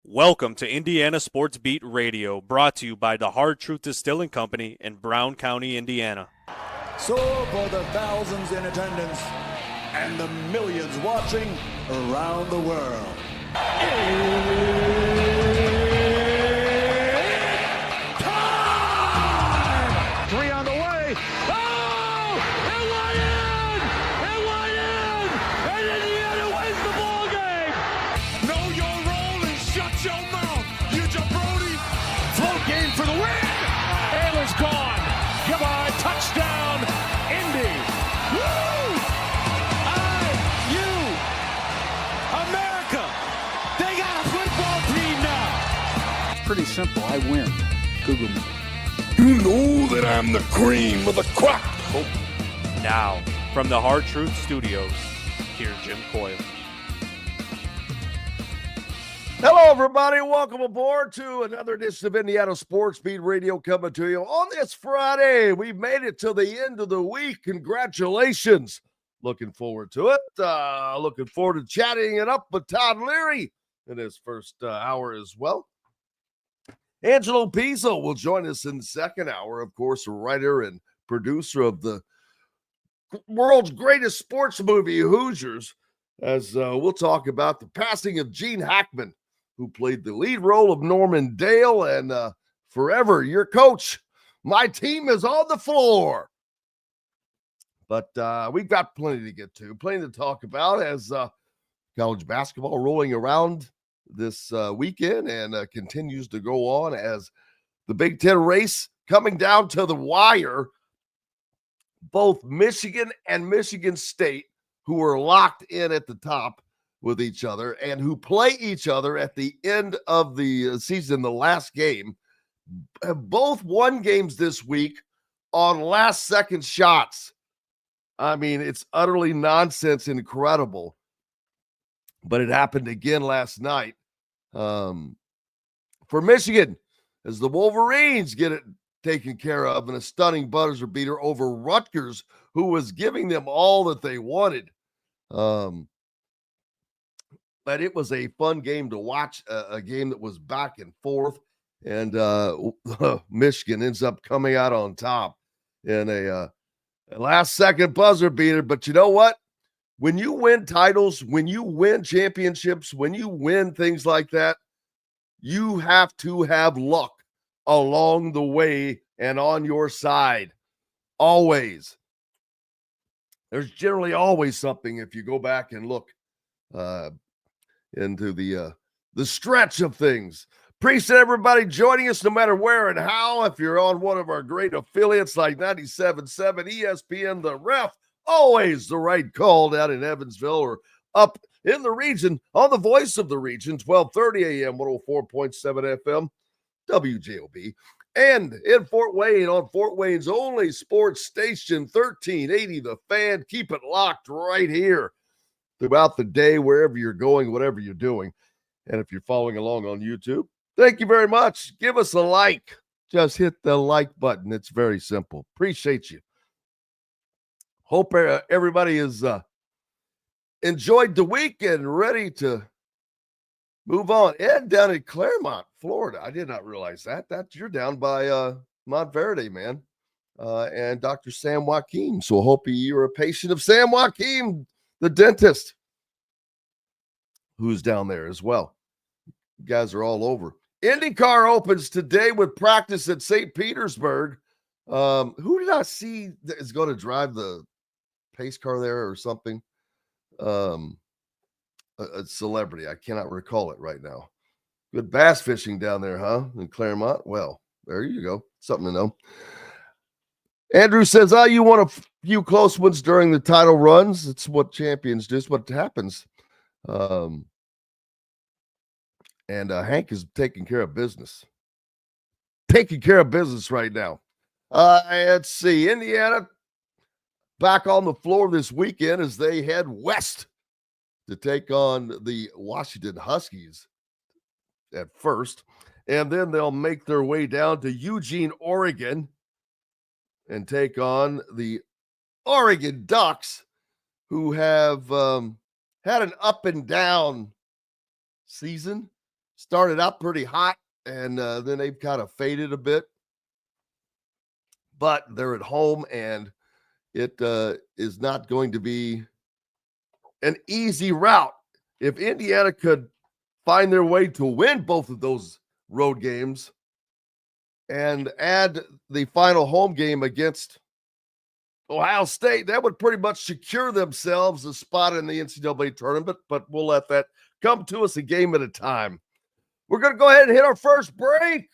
Welcome to Indiana Sports Beat Radio, brought to you by the Hard Truth Distilling Company in Brown County, Indiana. So for the thousands in attendance and the millions watching around the world. Time! Three on the way. Oh! It went in! It went in! And Indiana wins the ball game! Know your role and shut your mouth, you jabroni! Float game for the win! Ayler's gone. Goodbye, touchdown, Indy! Woo! IU! America! They got a football team now! It's pretty simple. I win. Google me. You know that I'm the cream of the crop. Now, from the Hard Truth Studios, here's Jim Coyle. Hello, everybody. Welcome aboard to another edition of Indiana Sports Beat Radio coming to you on this Friday. We made it to the end of the week. Congratulations. Looking forward to it. Looking forward to chatting it up with Todd Leary in his first hour as well. Angelo Pizzo will join us in the second hour, of course, a writer and producer of the world's greatest sports movie, Hoosiers, as we'll talk about the passing of Gene Hackman, who played the lead role of Norman Dale, and forever your coach. My team is on the floor. But we've got plenty to get to, plenty to talk about as college basketball rolling around this weekend and continues to go on as the Big Ten race coming down to the wire. Both Michigan and Michigan State, who are locked in at the top with each other and who play each other at the end of the season, the last game, have both won games this week on last-second shots. I mean, it's utterly nonsense, incredible. But it happened again last night for Michigan as the Wolverines get it taken care of in a stunning buzzer beater over Rutgers, who was giving them all that they wanted. But it was a fun game to watch, a game that was back and forth, and Michigan ends up coming out on top in a last-second buzzer beater. But you know what? When you win titles, when you win championships, when you win things like that, you have to have luck along the way and on your side. Always. There's generally always something if you go back and look into the stretch of things. Appreciate everybody joining us no matter where and how. If you're on one of our great affiliates like 97.7 ESPN, The Ref, always the right call down in Evansville or up in the region on the voice of the region, 1230 AM, 104.7 FM, WJOB. And in Fort Wayne on Fort Wayne's only sports station, 1380 The Fan. Keep it locked right here throughout the day, wherever you're going, whatever you're doing. And if you're following along on YouTube, thank you very much. Give us a like. Just hit the like button. It's very simple. Appreciate you. Hope everybody has enjoyed the week and ready to move on. Ed down in Claremont, Florida. I did not realize that. You're down by Montverde, man. And Dr. Sam Joaquin. So I hope you're a patient of Sam Joaquin, the dentist, who's down there as well. You guys are all over. IndyCar opens today with practice at St. Petersburg. Who did I see that is going to drive the pace car there or something? A celebrity. I cannot recall it right now. Good bass fishing down there, huh? In Claremont. Well, there you go. Something to know. Andrew says, you won a few close ones during the title runs. It's what champions do. It's what happens. And Hank is taking care of business. Taking care of business right now. Let's see. Indiana back on the floor this weekend as they head west to take on the Washington Huskies at first. And then they'll make their way down to Eugene, Oregon and take on the Oregon Ducks, who have had an up and down season started out pretty hot, and then they've kind of faded a bit. But they're at home, and it is not going to be an easy route. If Indiana could find their way to win both of those road games and add the final home game against Ohio State, that would pretty much secure themselves a spot in the NCAA tournament, but we'll let that come to us a game at a time. We're going to go ahead and hit our first break.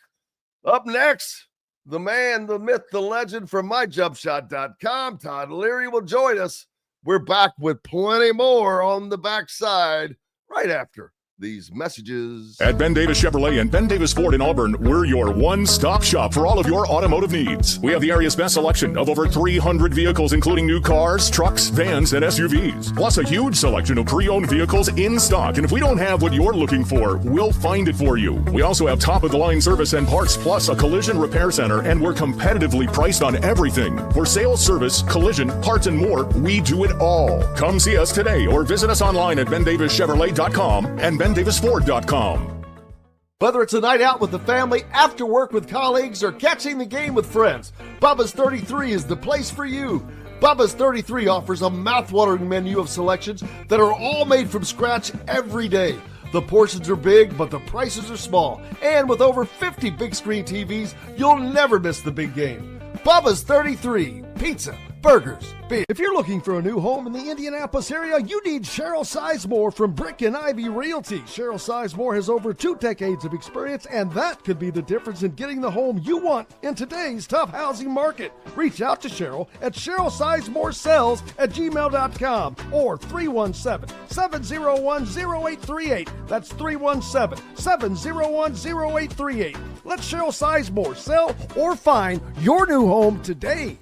Up next, the man, the myth, the legend from myjumpshot.com, Todd Leary, will join us. We're back with plenty more on the backside right after these messages. At Ben Davis Chevrolet and Ben Davis Ford in Auburn, we're your one-stop shop for all of your automotive needs. We have the area's best selection of over 300 vehicles, including new cars, trucks, vans, and SUVs. Plus a huge selection of pre-owned vehicles in stock. And if we don't have what you're looking for, we'll find it for you. We also have top-of-the-line service and parts, plus a collision repair center, and we're competitively priced on everything. For sales, service, collision, parts, and more, we do it all. Come see us today or visit us online at bendavischevrolet.com and bendavisford.com. Whether it's a night out with the family, after work with colleagues, or catching the game with friends, Bubba's 33 is the place for you. Bubba's 33 offers a mouthwatering menu of selections that are all made from scratch every day. The portions are big, but the prices are small. And with over 50 big screen TVs, you'll never miss the big game. Bubba's 33, pizza, burgers, beer. If you're looking for a new home in the Indianapolis area, you need Cheryl Sizemore from Brick and Ivy Realty. Cheryl Sizemore has over 2 decades of experience, and that could be the difference in getting the home you want in today's tough housing market. Reach out to Cheryl at CherylSizemoreSells@gmail.com or 317-701-0838. That's 317-701-0838. Let Cheryl Sizemore sell or find your new home today.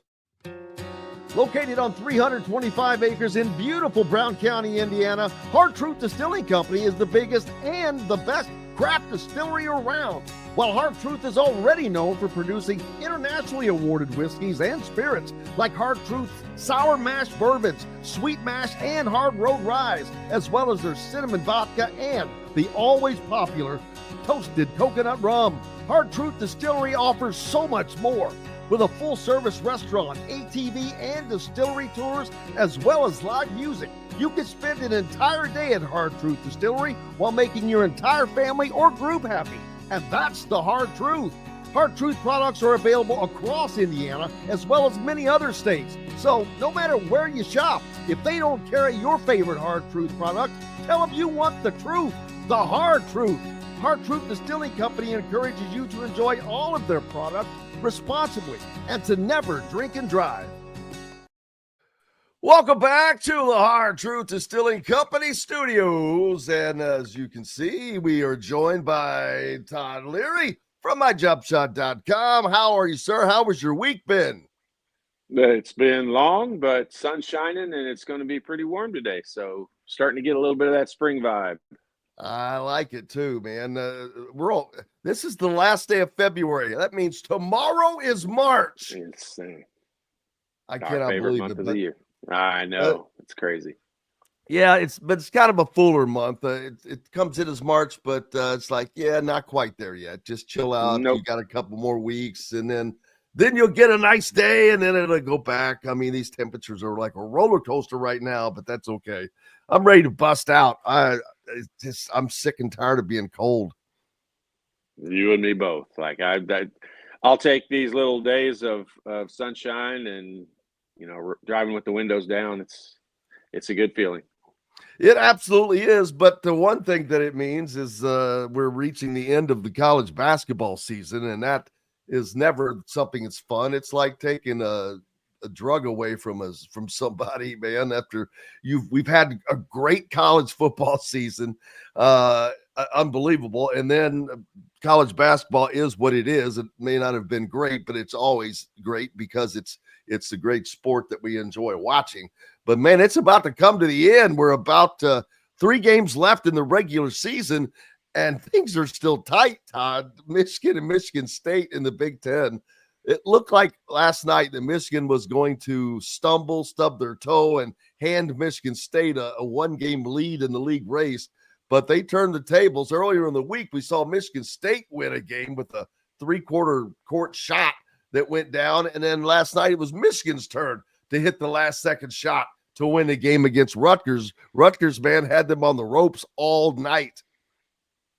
Located on 325 acres in beautiful Brown County, Indiana, Hard Truth Distilling Company is the biggest and the best craft distillery around. While Hard Truth is already known for producing internationally awarded whiskeys and spirits like Hard Truth's sour mash bourbons, sweet mash, and hard road ryes, as well as their cinnamon vodka and the always popular toasted coconut rum. Hard Truth Distillery offers so much more. With a full-service restaurant, ATV, and distillery tours, as well as live music, you can spend an entire day at Hard Truth Distillery while making your entire family or group happy. And that's the Hard Truth. Hard Truth products are available across Indiana, as well as many other states. So no matter where you shop, if they don't carry your favorite Hard Truth product, tell them you want the truth, the Hard Truth. Hard Truth Distilling Company encourages you to enjoy all of their products responsibly and to never drink and drive. Welcome back to the Hard Truth Distilling Company studios. And as you can see, we are joined by Todd Leary from myjumpshot.com. How are you, sir? How was your week been? It's been long, but sun's shining, and it's going to be pretty warm today. So starting to get a little bit of that spring vibe. I like it too, man. This is the last day of February. That means tomorrow is March. Insane. I cannot believe month it. Of the year. I know. It's crazy. Yeah, it's kind of a fuller month. It comes in as March, but it's like, yeah, not quite there yet. Just chill out. Nope. You got a couple more weeks, and then you'll get a nice day, and then it'll go back. I mean, these temperatures are like a roller coaster right now, but that's okay. I'm ready to bust out. I'm sick and tired of being cold. You and me both. Like I'll take these little days of sunshine and driving with the windows down. It's a good feeling. It absolutely is. But the one thing that it means is we're reaching the end of the college basketball season, and that is never something that's fun. It's like taking a drug away from somebody, man. After we've had a great college football season, unbelievable, and then college basketball is what it is. It may not have been great, but it's always great because it's a great sport that we enjoy watching. But man, it's about to come to the end. We're about 3 games left in the regular season, and things are still tight, Todd. Michigan and Michigan State in the Big Ten. It looked like last night that Michigan was going to stub their toe, and hand Michigan State a 1-game lead in the league race. but they turned the tables. Earlier in the week, we saw Michigan State win a game with a three-quarter court shot that went down, and then last night it was Michigan's turn to hit the last-second shot to win the game against Rutgers. Rutgers, man, had them on the ropes all night.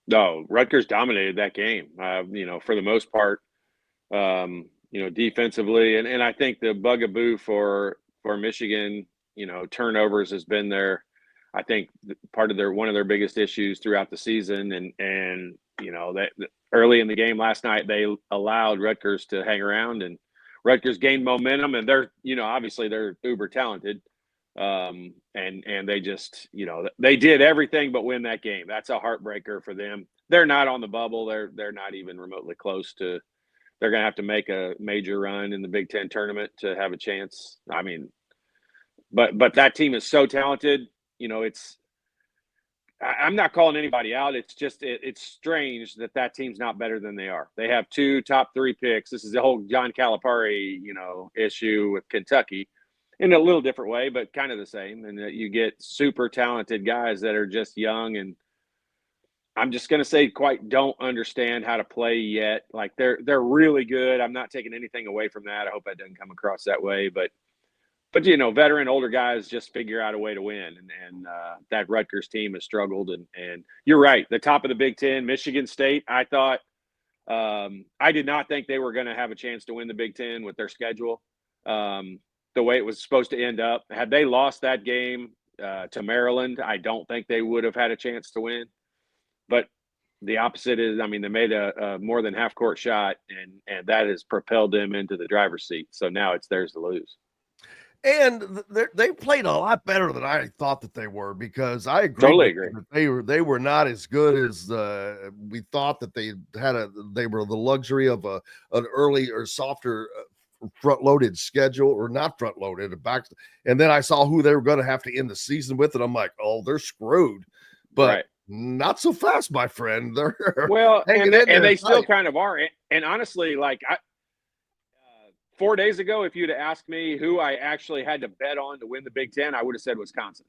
No, Rutgers dominated that game, for the most part, defensively. And I think the bugaboo for Michigan, turnovers has been I think part of one of their biggest issues throughout the season. And that early in the game last night, they allowed Rutgers to hang around, and Rutgers gained momentum, and they're, obviously they're uber talented. And they just, they did everything but win that game. That's a heartbreaker for them. They're not on the bubble. They're not even remotely close to. They're going to have to make a major run in the Big Ten tournament to have a chance. I mean, but that team is so talented. I'm not calling anybody out. It's just it's strange that team's not better than they are. They have 2 top 3 picks. This is the whole John Calipari, issue with Kentucky. In a little different way, but kind of the same. And you get super talented guys that are just young, and I'm just going to say quite don't understand how to play yet. Like they're really good. I'm not taking anything away from that. I hope that doesn't come across that way, but veteran, older guys just figure out a way to win. And that Rutgers team has struggled. And you're right. The top of the Big Ten, Michigan State, I thought I did not think they were going to have a chance to win the Big Ten with their schedule. The way it was supposed to end up. Had they lost that game to Maryland, I don't think they would have had a chance to win. But the opposite is, they made a more than half-court shot, and that has propelled them into the driver's seat. So now it's theirs to lose. And they played a lot better than I thought that they were, because I Totally agree. They were not as good as we thought that they had. They were the luxury of an early or softer front-loaded schedule, or not front-loaded, back. And then I saw who they were going to have to end the season with, and I'm like, oh, they're screwed. But right. Not so fast, my friend. They're and they still kind of are. And honestly, like 4 days ago, if you'd asked me who I actually had to bet on to win the Big Ten, I would have said Wisconsin.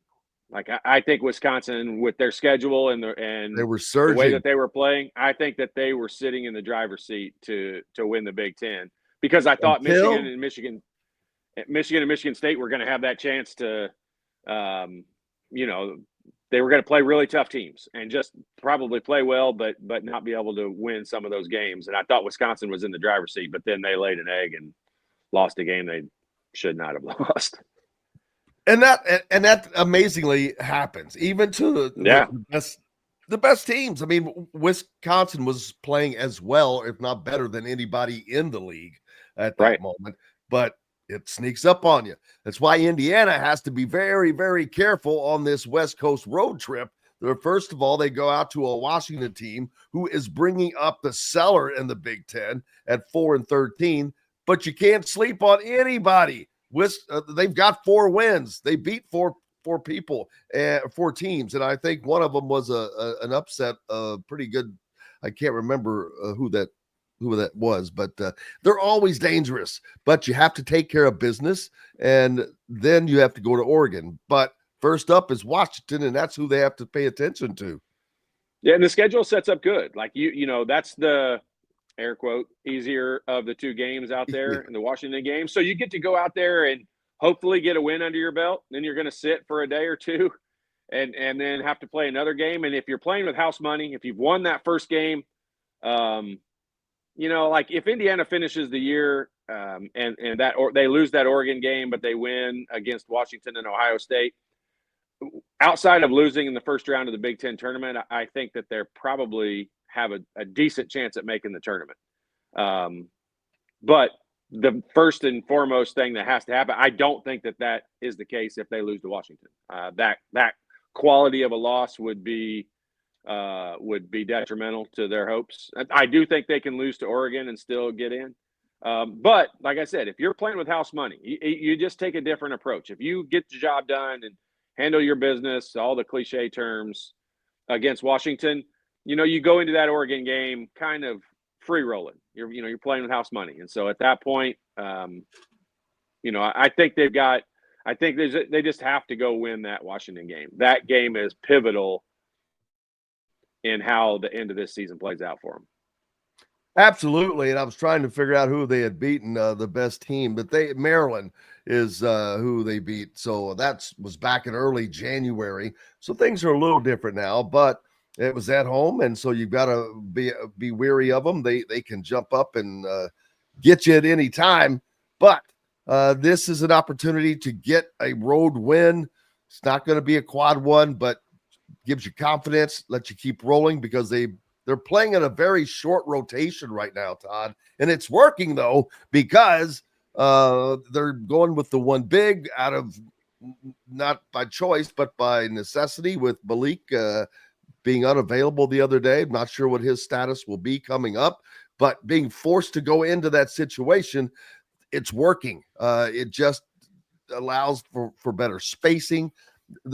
Like I think Wisconsin, with their schedule and they were surging, the way that they were playing, I think that they were sitting in the driver's seat to win the Big Ten. Because I thought Michigan and Michigan State were going to have that chance to, they were going to play really tough teams and just probably play well, but not be able to win some of those games. And I thought Wisconsin was in the driver's seat, but then they laid an egg and lost a game they should not have lost. And that amazingly happens, even to the best teams. I mean, Wisconsin was playing as well, if not better, than anybody in the league at that moment, but it sneaks up on you. That's why Indiana has to be very, very careful on this West Coast road trip. First of all, they go out to a Washington team who is bringing up the cellar in the Big Ten at 4-13, but you can't sleep on anybody. They've got 4 wins. They beat four people, 4 teams, and I think one of them was an upset, pretty good. I can't remember who that was, but they're always dangerous. But you have to take care of business, and then you have to go to Oregon. But first up is Washington, and that's who they have to pay attention to. Yeah, and the schedule sets up good. Like that's the air quote easier of the 2 games out there in the Washington game. So you get to go out there and hopefully get a win under your belt. Then you're going to sit for a day or 2 and then have to play another game. And if you're playing with house money, if you've won that first game, like if Indiana finishes the year and they lose that Oregon game, but they win against Washington and Ohio State, outside of losing in the first round of the Big Ten tournament, I think that they're probably have a decent chance at making the tournament. But the first and foremost thing that has to happen, I don't think that is the case if they lose to Washington. That quality of a loss would be detrimental to their hopes. I do think they can lose to Oregon and still get in. But like I said, if you're playing with house money, you just take a different approach. If you get the job done and handle your business, all the cliche terms against Washington, you go into that Oregon game kind of free rolling. You're playing with house money. And so at that point, I think they just have to go win that Washington game. That game is pivotal in how the end of this season plays out for them. Absolutely, and I was trying to figure out who they had beaten, the best team, but Maryland is who they beat. So that was back in early January. So things are a little different now, but it was at home, and so you've got to be wary of them. They can jump up and get you at any time, but this is an opportunity to get a road win. It's not going to be a quad one, but gives you confidence, lets you keep rolling because they're playing in a very short rotation right now, Todd. And it's working, though, because they're going with the one big out of not by choice, but by necessity with Malik being unavailable the other day. I'm not sure what his status will be coming up, but being forced to go into that situation, it's working. It just allows for better spacing.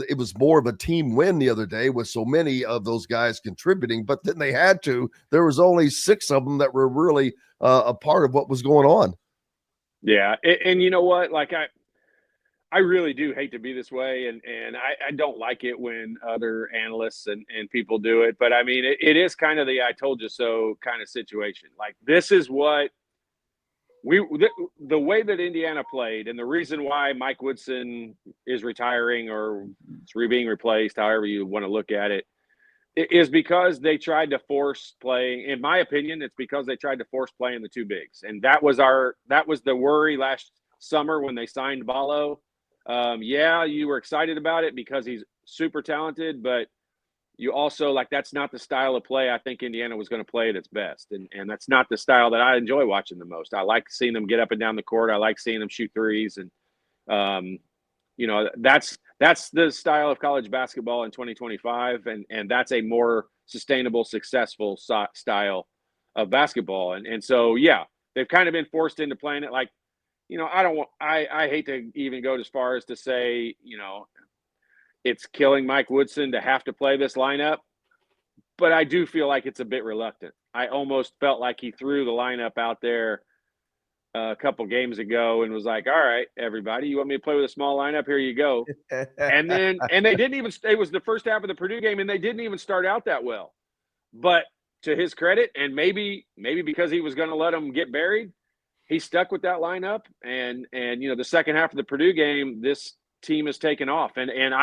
It was more of a team win the other day with so many of those guys contributing, but then they had to. There was only 6 of them that were really a part of what was going on. Yeah, and you know what? Like I really do hate to be this way, and I don't like it when other analysts and people do it. But I mean, it is kind of the "I told you so" kind of situation. Like this is what the way that Indiana played, and the reason why Mike Woodson is retiring or it's being replaced, however you want to look at it, is because they tried to force play. In my opinion, it's because they tried to force play in the two bigs, and that was the worry last summer when they signed Ballo. Yeah, you were excited about it because he's super talented, but you also like that's not the style of play I think Indiana was going to play at its best. And that's not the style that I enjoy watching the most. I like seeing them get up and down the court. I like seeing them shoot threes. And, you know, that's the style of college basketball in 2025. And that's a more sustainable, successful style of basketball. And so, yeah, they've kind of been forced into playing it like, you know, I hate to even go as far as to say, you know, it's killing Mike Woodson to have to play this lineup, but I do feel like it's a bit reluctant. I almost felt like he threw the lineup out there a couple games ago and was like, all right, everybody, you want me to play with a small lineup? Here you go. And they didn't even, it was the first half of the Purdue game and they didn't even start out that well. But to his credit, and maybe because he was going to let them get buried, he stuck with that lineup. And, you know, the second half of the Purdue game, this team has taken off. And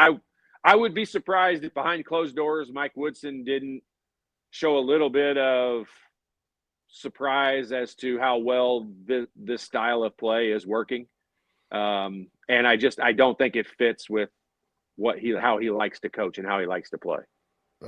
I would be surprised if behind closed doors, Mike Woodson didn't show a little bit of surprise as to how well this style of play is working. And I don't think it fits with how he likes to coach and how he likes to play.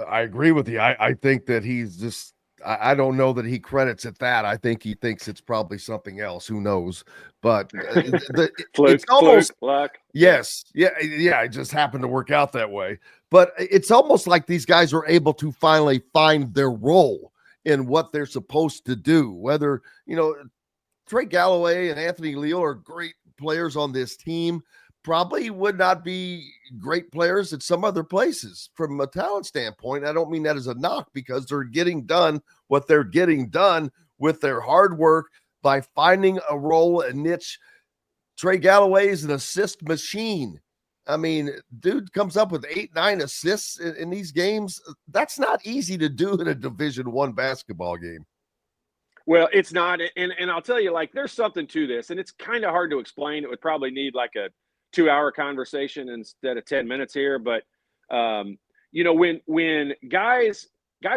I agree with you. I think that he's just, I don't know that he credits it that. I think he thinks it's probably something else. Who knows? But it's almost luck. Yes. Yeah. It just happened to work out that way. But it's almost like these guys are able to finally find their role in what they're supposed to do. Whether, you know, Trey Galloway and Anthony Leal are great players on this team, probably would not be great players at some other places from a talent standpoint. I don't mean that as a knock because they're getting done what they're getting done with their hard work by finding a role, a niche. Trey Galloway is an assist machine. I mean, dude comes up with 8-9 assists in these games. That's not easy to do in a Division I basketball game. Well, it's not. And I'll tell you, like, there's something to this, and it's kind of hard to explain. It would probably need like a 2-hour conversation instead of 10 minutes here. But, you know, when guys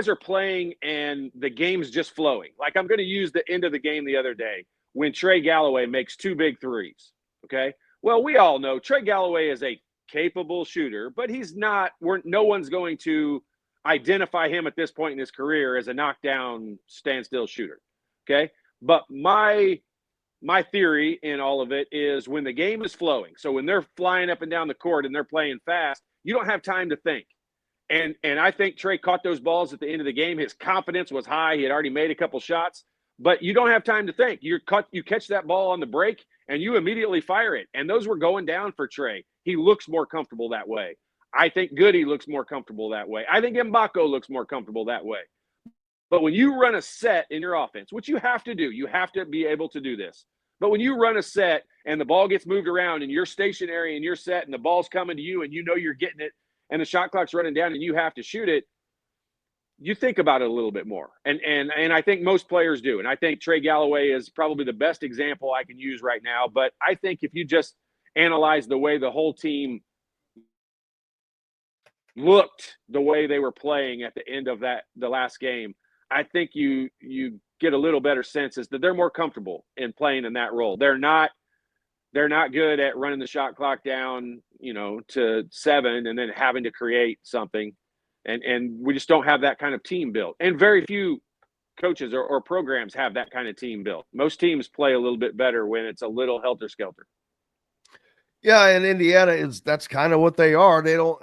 are playing and the game's just flowing, like I'm going to use the end of the game the other day when Trey Galloway makes 2 big threes. Okay. Well, we all know Trey Galloway is a capable shooter, but he's not, no one's going to identify him at this point in his career as a knockdown standstill shooter. Okay. But my theory in all of it is when the game is flowing, so when they're flying up and down the court and they're playing fast, you don't have time to think. And I think Trey caught those balls at the end of the game. His confidence was high. He had already made a couple shots, but you don't have time to think. You catch that ball on the break and you immediately fire it. And those were going down for Trey. He looks more comfortable that way. I think Goody looks more comfortable that way. I think Mbako looks more comfortable that way. But when you run a set in your offense, which you have to do, you have to be able to do this. But when you run a set and the ball gets moved around and you're stationary and you're set and the ball's coming to you and you know you're getting it and the shot clock's running down and you have to shoot it, you think about it a little bit more. And I think most players do. And I think Trey Galloway is probably the best example I can use right now. But I think if you just analyze the way the whole team looked, the way they were playing at the end of the last game, I think you get a little better sense as that they're more comfortable in playing in that role. They're not good at running the shot clock down, to 7 and then having to create something. And we just don't have that kind of team built. And very few coaches or programs have that kind of team built. Most teams play a little bit better when it's a little helter-skelter. Yeah, and Indiana that's kind of what they are. They don't.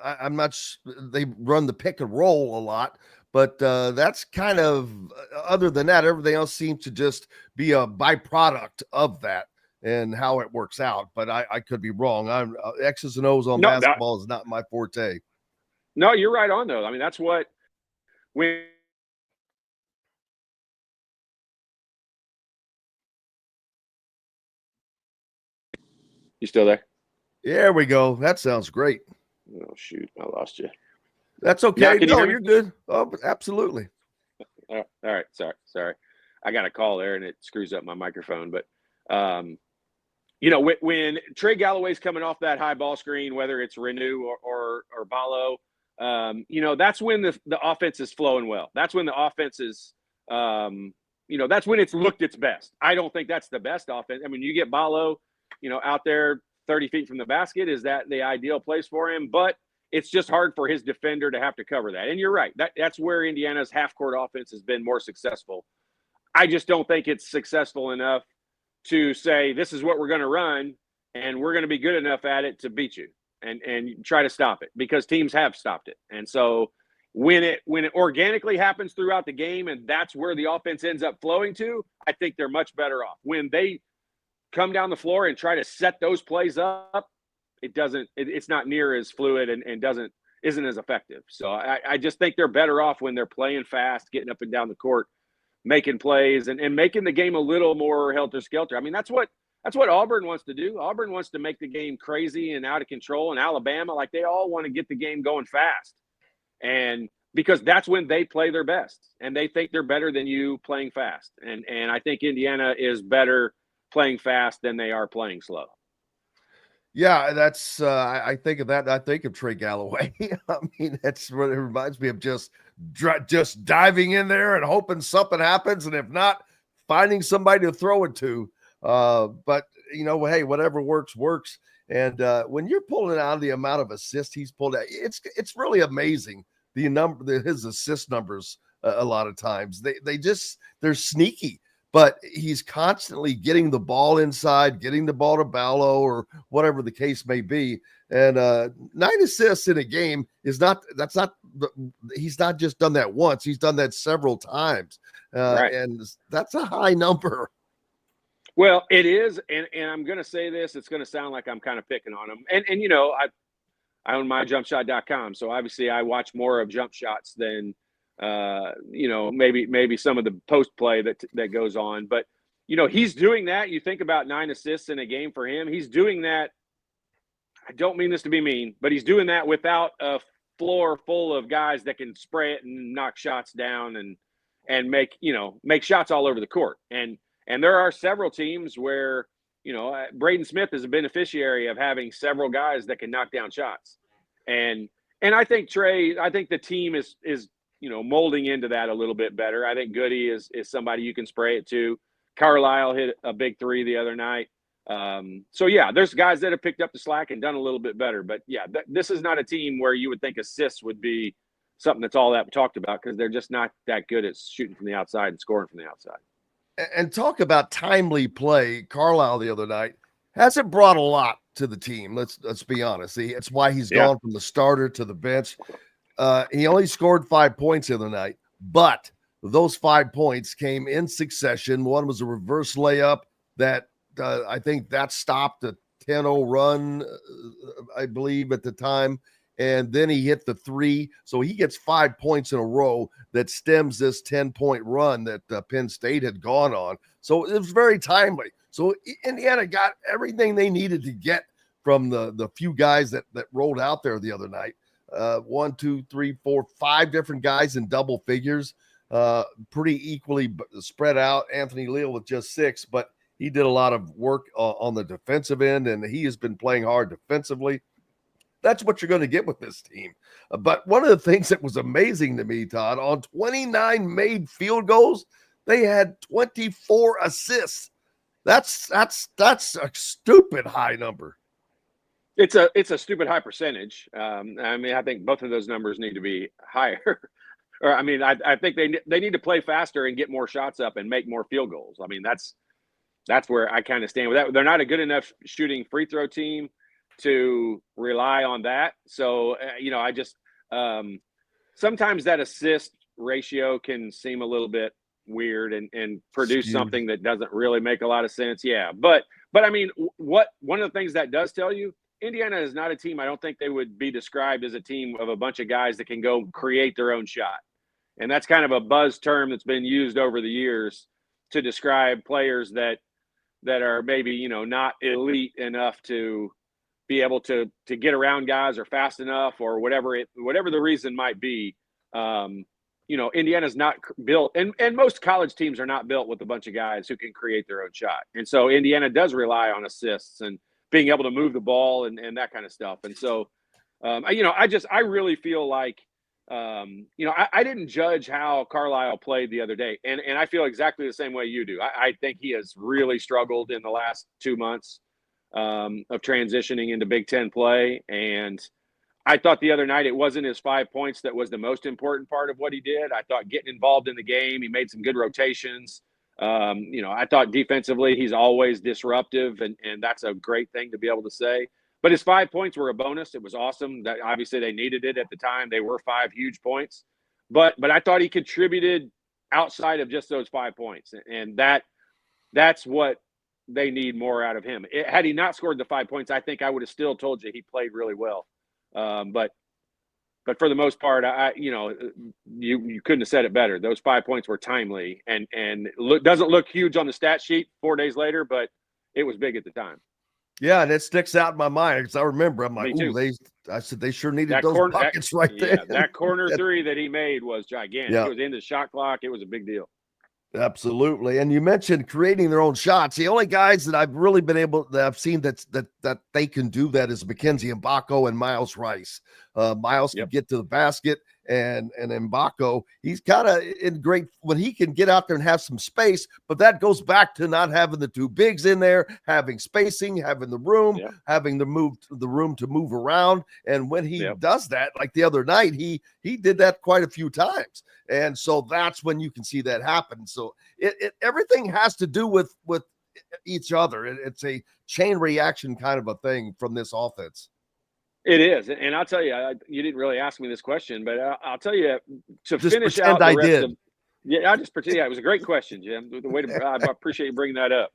They run the pick and roll a lot, but that's kind of, other than that, everything else seems to just be a byproduct of that and how it works out. But I could be wrong. I'm X's and O's on basketball is not my forte. No, you're right on though. I mean, that's what when. You still there? There we go. That sounds great. Oh shoot, I lost you. That's okay. Now, No, you're good. Oh, absolutely. All right. Sorry. I got a call there and it screws up my microphone. But, when Trey Galloway's coming off that high ball screen, whether it's Renew or Ballo, that's when the offense is flowing well. That's when the offense is, that's when it's looked its best. I don't think that's the best offense. I mean, you get Ballo, out there 30 feet from the basket. Is that the ideal place for him? But it's just hard for his defender to have to cover that. And you're right. That's where Indiana's half-court offense has been more successful. I just don't think it's successful enough to say this is what we're going to run and we're going to be good enough at it to beat you and try to stop it, because teams have stopped it. And so when it organically happens throughout the game and that's where the offense ends up flowing to, I think they're much better off. When they come down the floor and try to set those plays up, it's not near as fluid and isn't as effective. So I just think they're better off when they're playing fast, getting up and down the court, making plays and making the game a little more helter-skelter. I mean, that's what Auburn wants to do. Auburn wants to make the game crazy and out of control. And Alabama, they all want to get the game going fast. And because that's when they play their best and they think they're better than you playing fast. And I think Indiana is better playing fast than they are playing slow. Yeah, that's I think of that. I think of Trey Galloway. I mean, that's what it reminds me of, just diving in there and hoping something happens, and if not, finding somebody to throw it to. But hey, whatever works. And when you're pulling out the amount of assists he's pulled out, it's really amazing his assist numbers. A lot of times they're sneaky. But he's constantly getting the ball inside, getting the ball to Ballo or whatever the case may be. And 9 assists in a game he's not just done that once. He's done that several times. Right. And that's a high number. Well, it is. And I'm going to say this, it's going to sound like I'm kind of picking on him. And I own myjumpshot.com. So obviously I watch more of jump shots than, maybe some of the post play that goes on, but he's doing that. You think about 9 assists in a game for him. He's doing that. I don't mean this to be mean, but he's doing that without a floor full of guys that can spray it and knock shots down and make shots all over the court. And there are several teams where, Braden Smith is a beneficiary of having several guys that can knock down shots. And I think the team is molding into that a little bit better. I think Goody is somebody you can spray it to. Carlisle hit a big 3 the other night. So yeah, there's guys that have picked up the slack and done a little bit better. But yeah, this is not a team where you would think assists would be something that's all that talked about, because they're just not that good at shooting from the outside and scoring from the outside. And talk about timely play. Carlisle the other night hasn't brought a lot to the team. Let's be honest. It's why he's gone from the starter to the bench. He only scored 5 points the other night, but those 5 points came in succession. One was a reverse layup that I think that stopped a 10-0 run, I believe at the time. And then he hit the 3. So he gets 5 points in a row that stems this 10-point run that Penn State had gone on. So it was very timely. So Indiana got everything they needed to get from the few guys that rolled out there the other night. 1, 2, 3, 4, 5 different guys in double figures, pretty equally spread out. Anthony Leal with just 6, but he did a lot of work on the defensive end, and he has been playing hard defensively. That's what you're going to get with this team. But one of the things that was amazing to me, Todd, on 29 made field goals, they had 24 assists. That's a stupid high number. It's a stupid high percentage. I mean, I think both of those numbers need to be higher. Or I mean, I think they need to play faster and get more shots up and make more field goals. I mean, that's where I kind of stand with that. They're not a good enough shooting free throw team to rely on that. So, I just sometimes that assist ratio can seem a little bit weird and produce something that doesn't really make a lot of sense. Yeah. But I mean, one of the things that does tell you, Indiana is not a team. I don't think they would be described as a team of a bunch of guys that can go create their own shot. And that's kind of a buzz term that's been used over the years to describe players that are maybe, not elite enough to be able to get around guys or fast enough or whatever the reason might be. Indiana's not built, and most college teams are not built with a bunch of guys who can create their own shot. And so Indiana does rely on assists and being able to move the ball and that kind of stuff. And so, I really feel like, I didn't judge how Carlisle played the other day. And I feel exactly the same way you do. I think he has really struggled in the last 2 months of transitioning into Big Ten play. And I thought the other night it wasn't his 5 points that was the most important part of what he did. I thought getting involved in the game, he made some good rotations. I thought defensively he's always disruptive, and that's a great thing to be able to say. But his 5 points were a bonus. It was awesome. That obviously they needed it at the time. They were 5 huge points. But I thought he contributed outside of just those 5 points. And that's what they need more out of him. Had he not scored the 5 points, I think I would have still told you he played really well. But for the most part, you couldn't have said it better. Those 5 points were timely and doesn't look huge on the stat sheet 4 days later, but it was big at the time. Yeah, and it sticks out in my mind because I remember I'm like, I said they sure needed those buckets there. Yeah, that corner three that he made was gigantic. Yeah. It was in the shot clock. It was a big deal. Absolutely. And you mentioned creating their own shots. The only guys that I've really been able that I've seen that they can do that is Mackenzie Mbako and Miles Rice. Miles can get to the basket, and Mbako, he's kind of in great when he can get out there and have some space, but that goes back to not having the two bigs in there, having spacing, having the room, having the room to move around. And when he does that, like the other night, he did that quite a few times. And so that's when you can see that happen. So everything has to do with each other. It's a chain reaction kind of a thing from this offense. It is. And I'll tell you, you didn't really ask me this question, but I'll tell you to just finish out I did. It was a great question, Jim. I appreciate you bringing that up.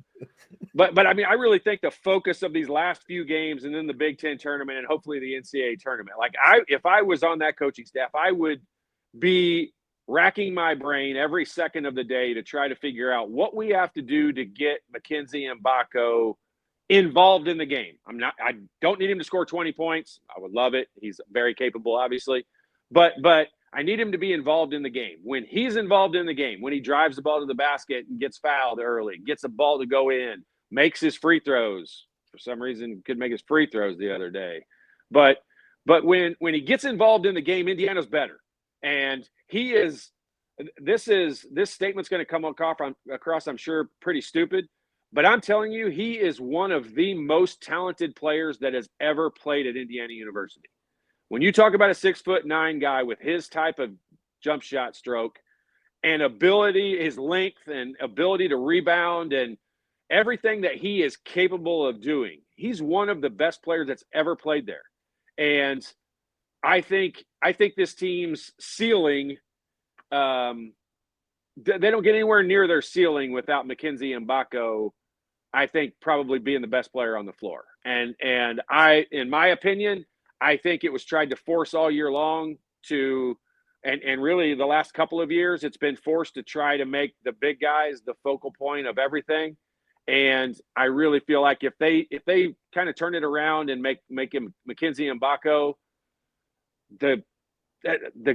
But I mean, I really think the focus of these last few games and then the Big Ten tournament and hopefully the NCAA tournament, if I was on that coaching staff, I would be racking my brain every second of the day to try to figure out what we have to do to get Mackenzie Mbako involved in the game. I don't need him to score 20 points. I would love it. He's very capable, obviously. But I need him to be involved in the game. When he's involved in the game, when he drives the ball to the basket and gets fouled early, gets a ball to go in, makes his free throws. For some reason, could make his free throws the other day. But when he gets involved in the game, Indiana's better. And he is – this statement's going to come across, I'm sure, pretty stupid. But I'm telling you, he is one of the most talented players that has ever played at Indiana University. When you talk about a 6'9" guy with his type of jump shot stroke and ability, his length and ability to rebound and everything that he is capable of doing, he's one of the best players that's ever played there. And I think this team's ceiling, they don't get anywhere near their ceiling without Mackenzie Mbako, I think, probably being the best player on the floor. And in my opinion, I think it was tried to force all year long and really the last couple of years, it's been forced to try to make the big guys the focal point of everything. And I really feel like if they kind of turn it around and make him Mackenzie Mbako the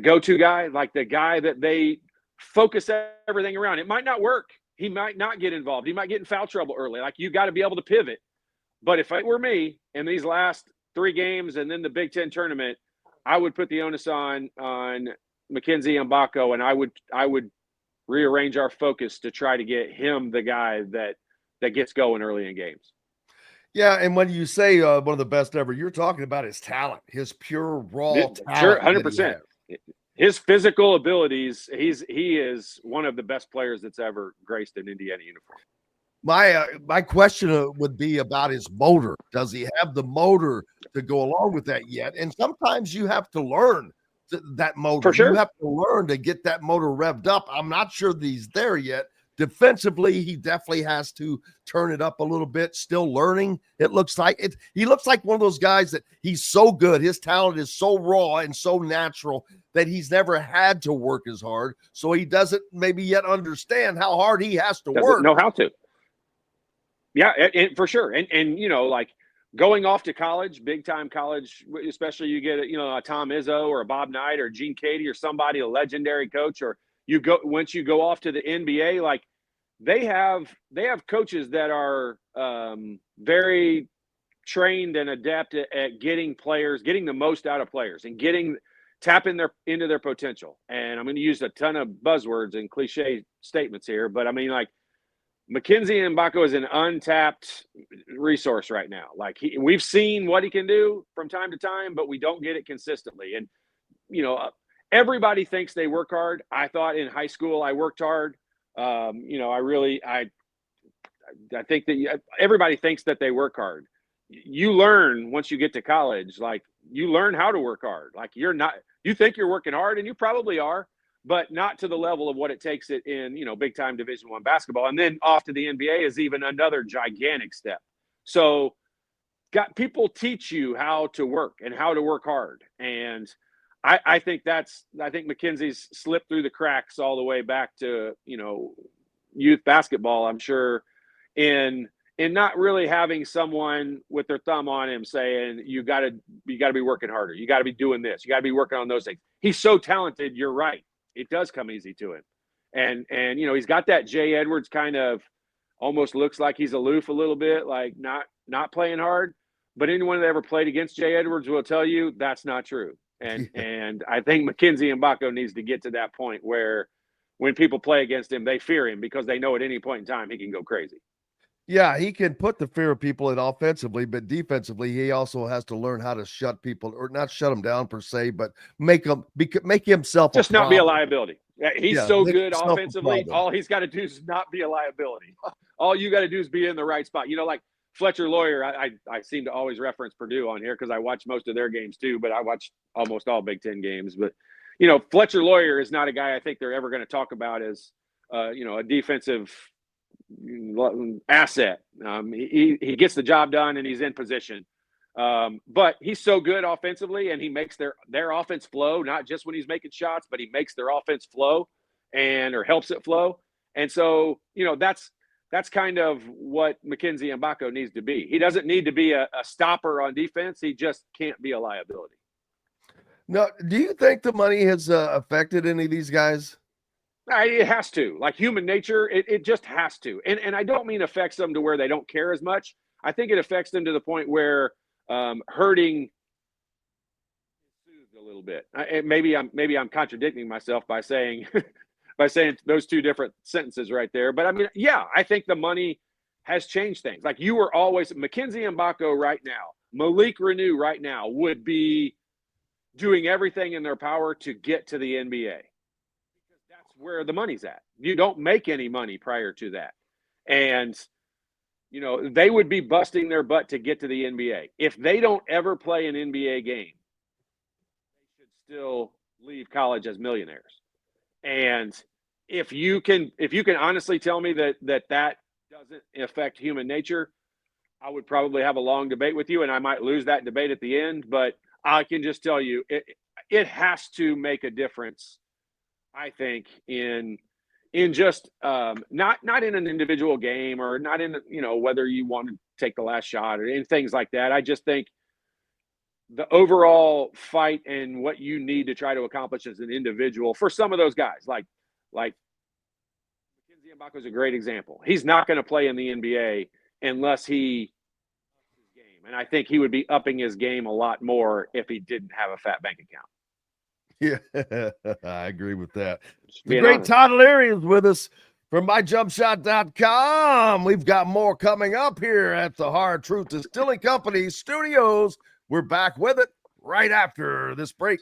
go-to guy, like the guy that they focus everything around. It might not work. He might not get involved. He might get in foul trouble early. Like, you got to be able to pivot. But if it were me in these last 3 games and then the Big Ten tournament, I would put the onus on Mackenzie Mbako, and I would rearrange our focus to try to get him the guy that gets going early in games. Yeah, and when you say one of the best ever, you're talking about his talent, his pure raw talent. Sure, 100%. His physical abilities, he is one of the best players that's ever graced an Indiana uniform. My question would be about his motor. Does he have the motor to go along with that yet? And sometimes you have to learn that motor. For sure. You have to learn to get that motor revved up. I'm not sure that he's there yet. Defensively, he definitely has to turn it up a little bit. Still learning. It looks like it. He looks like one of those guys that he's so good. His talent is so raw and so natural that he's never had to work as hard. So he doesn't maybe yet understand how hard he has to work. Doesn't know how to. Yeah, for sure. And you know, like going off to college, big time college, especially you get a Tom Izzo or a Bob Knight or Gene Cady or somebody, a legendary coach, or once you go off to the NBA, like they have coaches that are very trained and adept at getting the most out of players and tapping into their potential. And I'm going to use a ton of buzzwords and cliche statements here, but I mean, like, Mackenzie Mbako is an untapped resource right now. Like, we've seen what he can do from time to time, but we don't get it consistently. And, everybody thinks they work hard. I thought in high school I worked hard. I think that everybody thinks that they work hard. You learn once you get to college, like, you learn how to work hard. Like, you think you're working hard, and you probably are, but not to the level of what it takes it in, big time Division I basketball. And then off to the NBA is even another gigantic step. So people teach you how to work and how to work hard. And I think Mackenzie's slipped through the cracks all the way back to, youth basketball, I'm sure, in not really having someone with their thumb on him saying, you got to be working harder. You got to be doing this. You got to be working on those things. He's so talented. You're right. It does come easy to him. And he's got that Jay Edwards kind of, almost looks like he's aloof a little bit, like not playing hard. But anyone that ever played against Jay Edwards will tell you that's not true. And I think Mackenzie Mbako needs to get to that point where when people play against him, they fear him because they know at any point in time he can go crazy. Yeah, he can put the fear of people in offensively, but defensively, he also has to learn how to shut people, or not shut them down per se, but make himself just not be a liability. He's so good himself offensively. All he's got to do is not be a liability. All you got to do is be in the right spot. Like Fletcher Lawyer, I seem to always reference Purdue on here because I watch most of their games too, but I watch almost all Big Ten games. But, Fletcher Lawyer is not a guy I think they're ever going to talk about as, a defensive asset. He gets the job done and he's in position. But he's so good offensively, and he makes their offense flow, not just when he's making shots, but he makes their offense flow or helps it flow. And so, that's kind of what Mackenzie Mbako needs to be. He doesn't need to be a stopper on defense. He just can't be a liability. No, do you think the money has affected any of these guys? It has to. Like human nature, it just has to. And I don't mean affects them to where they don't care as much. I think it affects them to the point where hurting a little bit. Maybe I'm contradicting myself by saying those two different sentences right there. But I mean, yeah, I think the money has changed things. Like you were always Mackenzie Mbako right now, Malik Renew right now would be doing everything in their power to get to the NBA. Because that's where the money's at. You don't make any money prior to that. And, they would be busting their butt to get to the NBA. If they don't ever play an NBA game, they should still leave college as millionaires. And if you can honestly tell me that doesn't affect human nature, I would probably have a long debate with you, and I might lose that debate at the end. But I can just tell you, it has to make a difference, I think, in just not in an individual game or not in whether you want to take the last shot or in things like that. I just think the overall fight and what you need to try to accomplish as an individual for some of those guys. Like Mackenzie Mbako is a great example. He's not going to play in the NBA unless he ups his game. And I think he would be upping his game a lot more if he didn't have a fat bank account. Yeah, I agree with that. Just The being great honest. Todd Leary is with us from myjumpshot.com. We've got more coming up here at the Hard Truth Distilling Company studios. We're back with it right after this break.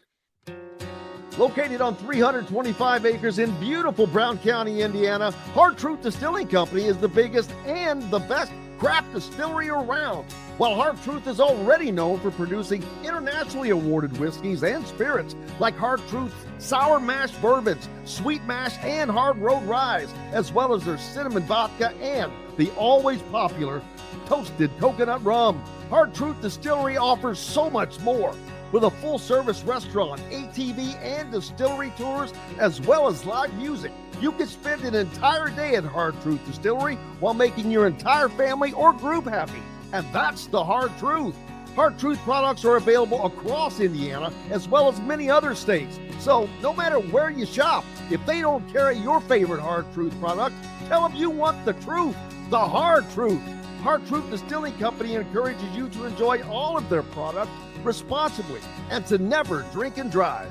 Located on 325 acres in beautiful Brown County, Indiana, Hard Truth Distilling Company is the biggest and the best craft distillery around. While Hard Truth is already known for producing internationally awarded whiskeys and spirits like Hard Truth's sour mash bourbons, sweet mash, and hard road rye, as well as their cinnamon vodka and the always popular toasted coconut rum. Hard Truth Distillery offers so much more. With a full-service restaurant, ATV, and distillery tours, as well as live music, you can spend an entire day at Hard Truth Distillery while making your entire family or group happy. And that's the Hard Truth. Hard Truth products are available across Indiana, as well as many other states. So no matter where you shop, if they don't carry your favorite Hard Truth product, tell them you want the truth, the Hard Truth. Hard Truth Distilling Company encourages you to enjoy all of their products responsibly and to never drink and drive.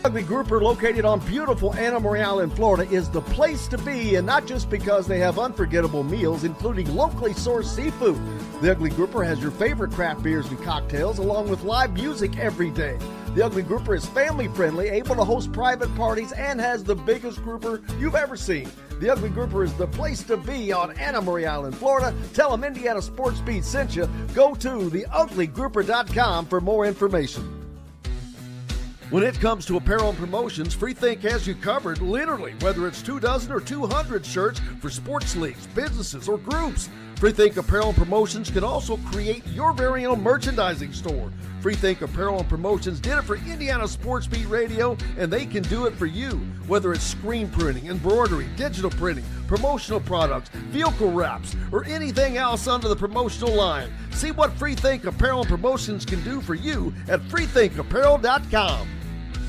Ugly Grouper, located on beautiful Anna Marie Island, Florida, is the place to be, and not just because they have unforgettable meals, including locally sourced seafood. The Ugly Grouper has your favorite craft beers and cocktails, along with live music every day. The Ugly Grouper is family-friendly, able to host private parties, and has the biggest grouper you've ever seen. The Ugly Grouper is the place to be on Anna Marie Island, Florida. Tell them Indiana Sports Beat sent you. Go to theuglygrouper.com for more information. When it comes to apparel and promotions, FreeThink has you covered, literally, whether it's 24 or 200 shirts for sports leagues, businesses, or groups. FreeThink Apparel and Promotions can also create your very own merchandising store. FreeThink Apparel and Promotions did it for Indiana Sports Beat Radio, and they can do it for you. Whether it's screen printing, embroidery, digital printing, promotional products, vehicle wraps, or anything else under the promotional line. See what FreeThink Apparel and Promotions can do for you at freethinkapparel.com.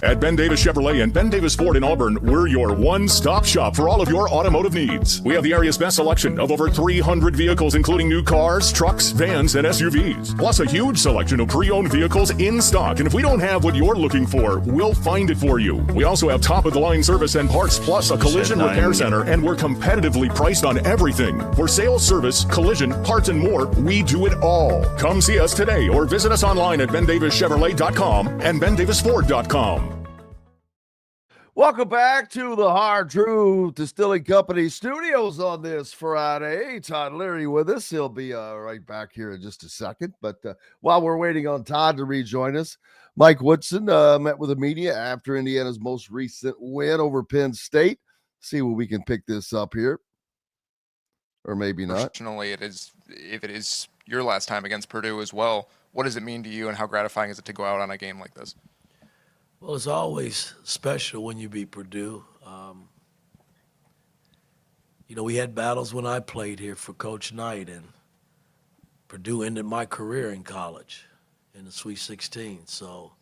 At Ben Davis Chevrolet and Ben Davis Ford in Auburn, we're your one-stop shop for all of your automotive needs. We have the area's best selection of over 300 vehicles, including new cars, trucks, vans, and SUVs. Plus a huge selection of pre-owned vehicles in stock. And if we don't have what you're looking for, we'll find it for you. We also have top-of-the-line service and parts, plus a collision repair center, and we're competitively priced on everything. For sales, service, collision, parts, and more, we do it all. Come see us today or visit us online at bendavischevrolet.com and bendavisford.com. Welcome back to the Hard Truth Distilling Company studios on this Friday. Todd Leary with us. He'll be right back here in just a second. But while we're waiting on Todd to rejoin us, Mike Woodson met with the media after Indiana's most recent win over Penn State. See what we can pick this up here. Or maybe not. Fortunately, if it is your last time against Purdue as well, what does it mean to you and how gratifying is it to go out on a game like this? Well, it's always special when you beat Purdue. We had battles when I played here for Coach Knight, and Purdue ended my career in college in the Sweet 16. So,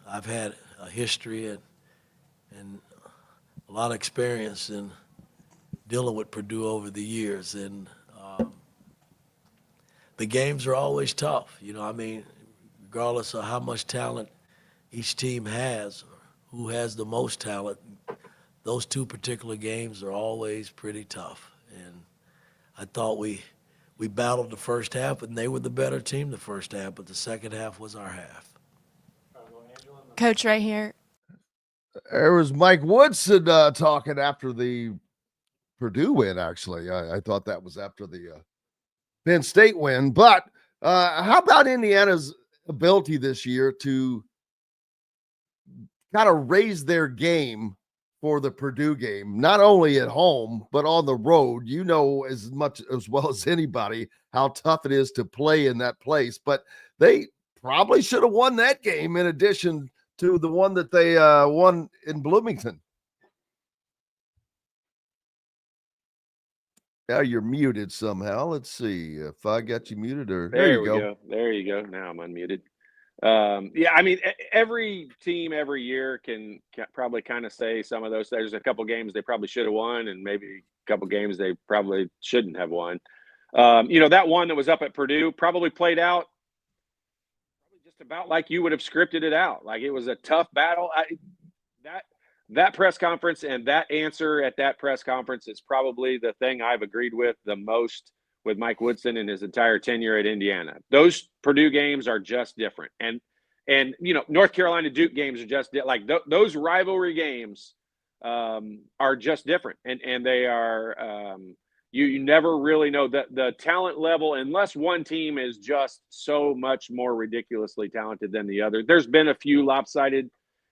I've had a history and a lot of experience in dealing with Purdue over the years. And the games are always tough, regardless of how much talent each team has, who has the most talent. Those two particular games are always pretty tough. And I thought we battled the first half, and they were the better team the first half, but the second half was our half. Coach right here. There was Mike Woodson talking after the Purdue win, actually. I thought that was after the Penn State win. But how about Indiana's ability this year to kind of raise their game for the Purdue game, not only at home, but on the road? As much as well as anybody how tough it is to play in that place, but they probably should have won that game in addition to the one that they won in Bloomington. Yeah, you're muted somehow. Let's see if I got you muted or there There you we go. go. There you go. Now I'm unmuted. Yeah, I mean, every team every year can probably kind of say some of those. There's a couple games they probably should have won, and maybe a couple games they probably shouldn't have won. That one that was up at Purdue probably played out probably just about like you would have scripted it out. Like it was a tough battle. That press conference and that answer at that press conference is probably the thing I've agreed with the most with Mike Woodson and his entire tenure at Indiana. Those Purdue games are just different, and North Carolina Duke games are just those rivalry games are just different, and they are. You never really know the talent level unless one team is just so much more ridiculously talented than the other. There's been a few lopsided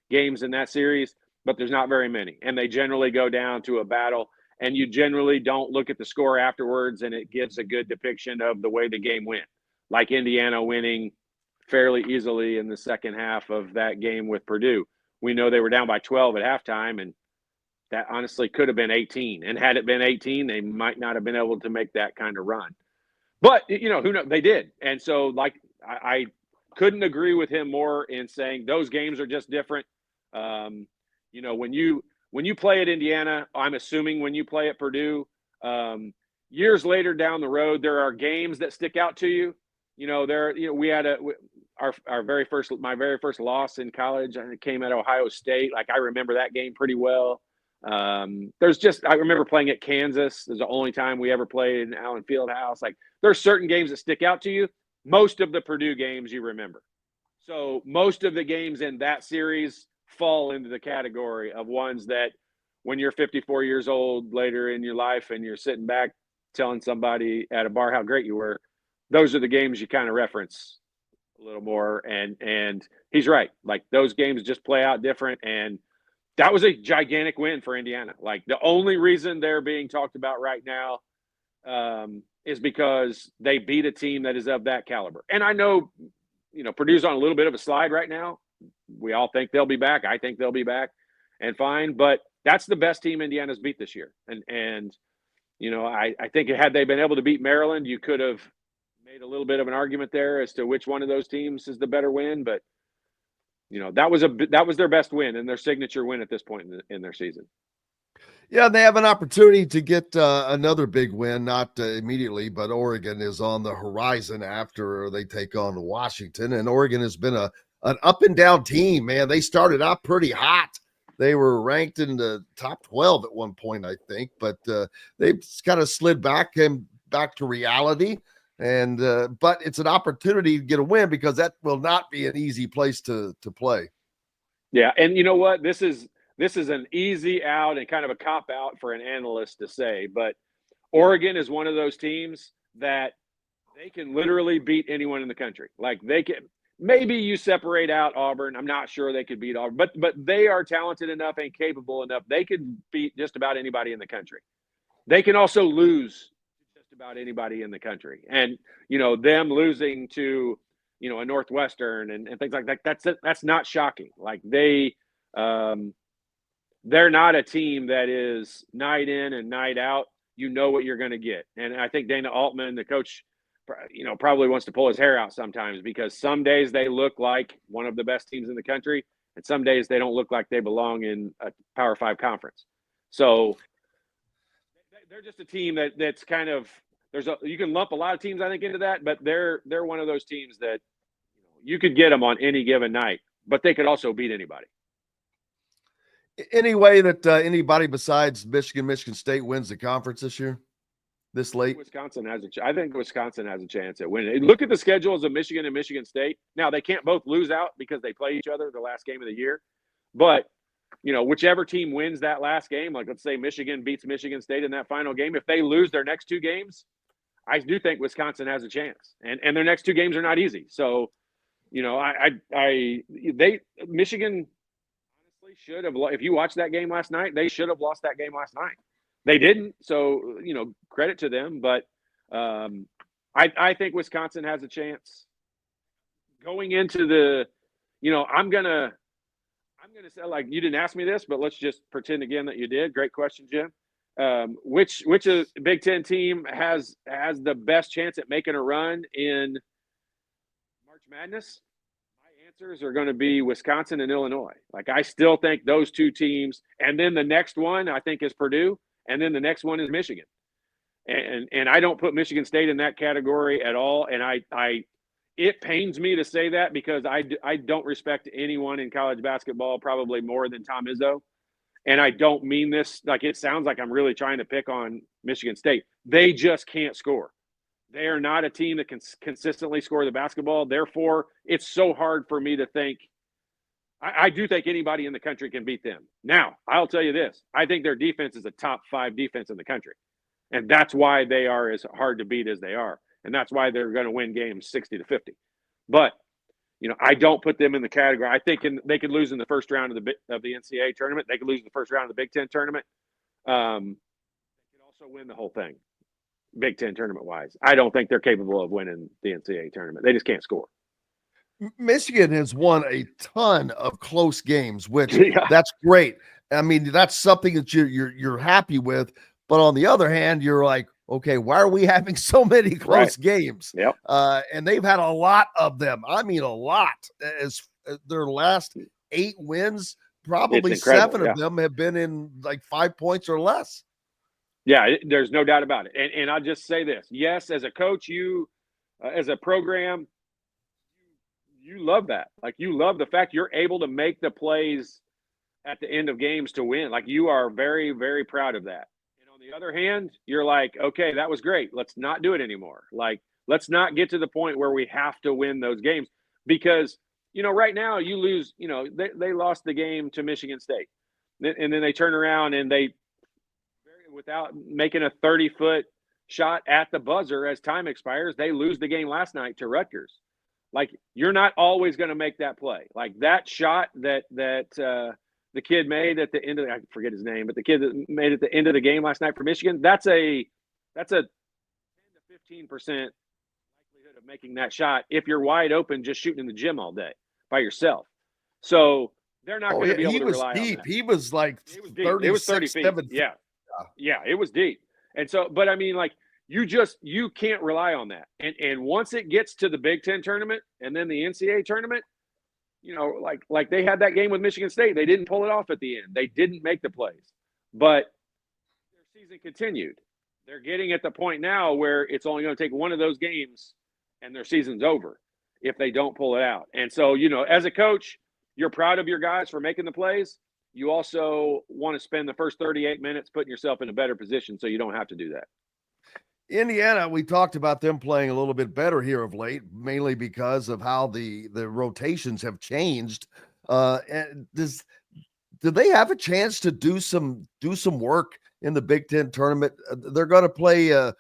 games in that series, but there's not very many, and they generally go down to a battle. And you generally don't look at the score afterwards, and it gives a good depiction of the way the game went. Like Indiana winning fairly easily in the second half of that game with Purdue. We know they were down by 12 at halftime, and that honestly could have been 18. And had it been 18, they might not have been able to make that kind of run. But, who knows? They did. And so, I couldn't agree with him more in saying those games are just different. When you play at Indiana, I'm assuming when you play at Purdue, years later down the road, there are games that stick out to you. We had my very first loss in college. I came at Ohio State. Like I remember that game pretty well. I remember playing at Kansas. It was the only time we ever played in Allen Fieldhouse. Like there's certain games that stick out to you. Most of the Purdue games you remember. So most of the games in that series fall into the category of ones that when you're 54 years old later in your life and you're sitting back telling somebody at a bar how great you were, those are the games you kind of reference a little more. And he's right. Like those games just play out different. And that was a gigantic win for Indiana. Like the only reason they're being talked about right now is because they beat a team that is of that caliber. And I know, Purdue's on a little bit of a slide right now. We all think they'll be back. I think they'll be back and fine, but that's the best team Indiana's beat this year. And I think had they been able to beat Maryland, you could have made a little bit of an argument there as to which one of those teams is the better win. But, that was their best win and their signature win at this point in their season. Yeah, they have an opportunity to get another big win, not immediately, but Oregon is on the horizon after they take on Washington. And Oregon has been an up and down team, man. They started out pretty hot. They were ranked in the top 12 at one point, I think, but they've kind of slid back to reality. And but it's an opportunity to get a win because that will not be an easy place to play. Yeah, and you know what? This is an easy out and kind of a cop out for an analyst to say, but Oregon is one of those teams that they can literally beat anyone in the country. Like they can. Maybe you separate out Auburn. I'm not sure they could beat Auburn, but they are talented enough and capable enough. They could beat just about anybody in the country. They can also lose just about anybody in the country. And, them losing to, a Northwestern and things like that, that's not shocking. Like they're not a team that is night in and night out. You know what you're going to get. And I think Dana Altman, the coach, probably wants to pull his hair out sometimes because some days they look like one of the best teams in the country, and some days they don't look like they belong in a Power 5 conference. So they're just a team that's kind of you can lump a lot of teams I think into that, but they're one of those teams that you could get them on any given night, but they could also beat anybody. Any way that anybody besides Michigan State wins the conference this year? This late? I think Wisconsin has a chance at winning. Look at the schedules of Michigan and Michigan State. Now, they can't both lose out because they play each other the last game of the year. But, whichever team wins that last game, like let's say Michigan beats Michigan State in that final game, if they lose their next two games, I do think Wisconsin has a chance. And their next two games are not easy. So, Michigan honestly should have, if you watched that game last night, they should have lost that game last night. They didn't, so credit to them. But I think Wisconsin has a chance going into the. I'm gonna say, like, you didn't ask me this, but let's just pretend again that you did. Great question, Jim. which Big Ten team has the best chance at making a run in March Madness? My answers are going to be Wisconsin and Illinois. Like, I still think those two teams, and then the next one I think is Purdue, and then the next one is Michigan. And I don't put Michigan State in that category at all. And it pains me to say that because I don't respect anyone in college basketball probably more than Tom Izzo. And I don't mean this like it sounds like I'm really trying to pick on Michigan State. They just can't score. They are not a team that can consistently score the basketball. Therefore, it's so hard for me to think. I do think anybody in the country can beat them. Now, I'll tell you this. I think their defense is a top 5 defense in the country. And that's why they are as hard to beat as they are. And that's why they're going to win games 60-50. But, I don't put them in the category. I think they could lose in the first round of the NCAA tournament. They could lose in the first round of the Big Ten tournament. They could also win the whole thing, Big Ten tournament-wise. I don't think they're capable of winning the NCAA tournament. They just can't score. Michigan has won a ton of close games, which that's great. I mean, that's something that you're happy with. But on the other hand, you're like, okay, why are we having so many close games? Yep. And they've had a lot of them. I mean, a lot. As their last 8 wins, probably 7 of them have been in like 5 points or less. Yeah, there's no doubt about it. And I'll just say this. Yes, as a coach, you, as a program, you love that. Like, you love the fact you're able to make the plays at the end of games to win. Like, you are very, very proud of that. On the other hand, you're like, okay, that was great. Let's not do it anymore. Like, let's not get to the point where we have to win those games because, right now you lose, they lost the game to Michigan State. And then they turn around and they, without making a 30-foot shot at the buzzer as time expires, they lose the game last night to Rutgers. Like, you're not always going to make that play. Like, that shot that the kid made at the end of I forget his name, but the kid that made at the end of the game last night for Michigan, that's a 10 to 15% likelihood of making that shot if you're wide open just shooting in the gym all day by yourself. So they're not going to be able to rely on that. He was like 30, it was 30 feet. Yeah, it was deep. And so, but I mean, like, you can't rely on that. And once it gets to the Big Ten tournament and then the NCAA tournament, like they had that game with Michigan State. They didn't pull it off at the end. They didn't make the plays. But their season continued. They're getting at the point now where it's only going to take one of those games and their season's over if they don't pull it out. And so, as a coach, you're proud of your guys for making the plays. You also want to spend the first 38 minutes putting yourself in a better position so you don't have to do that. Indiana, we talked about them playing a little bit better here of late, mainly because of how the rotations have changed. And do they have a chance to do some work in the Big Ten tournament? They're going to play a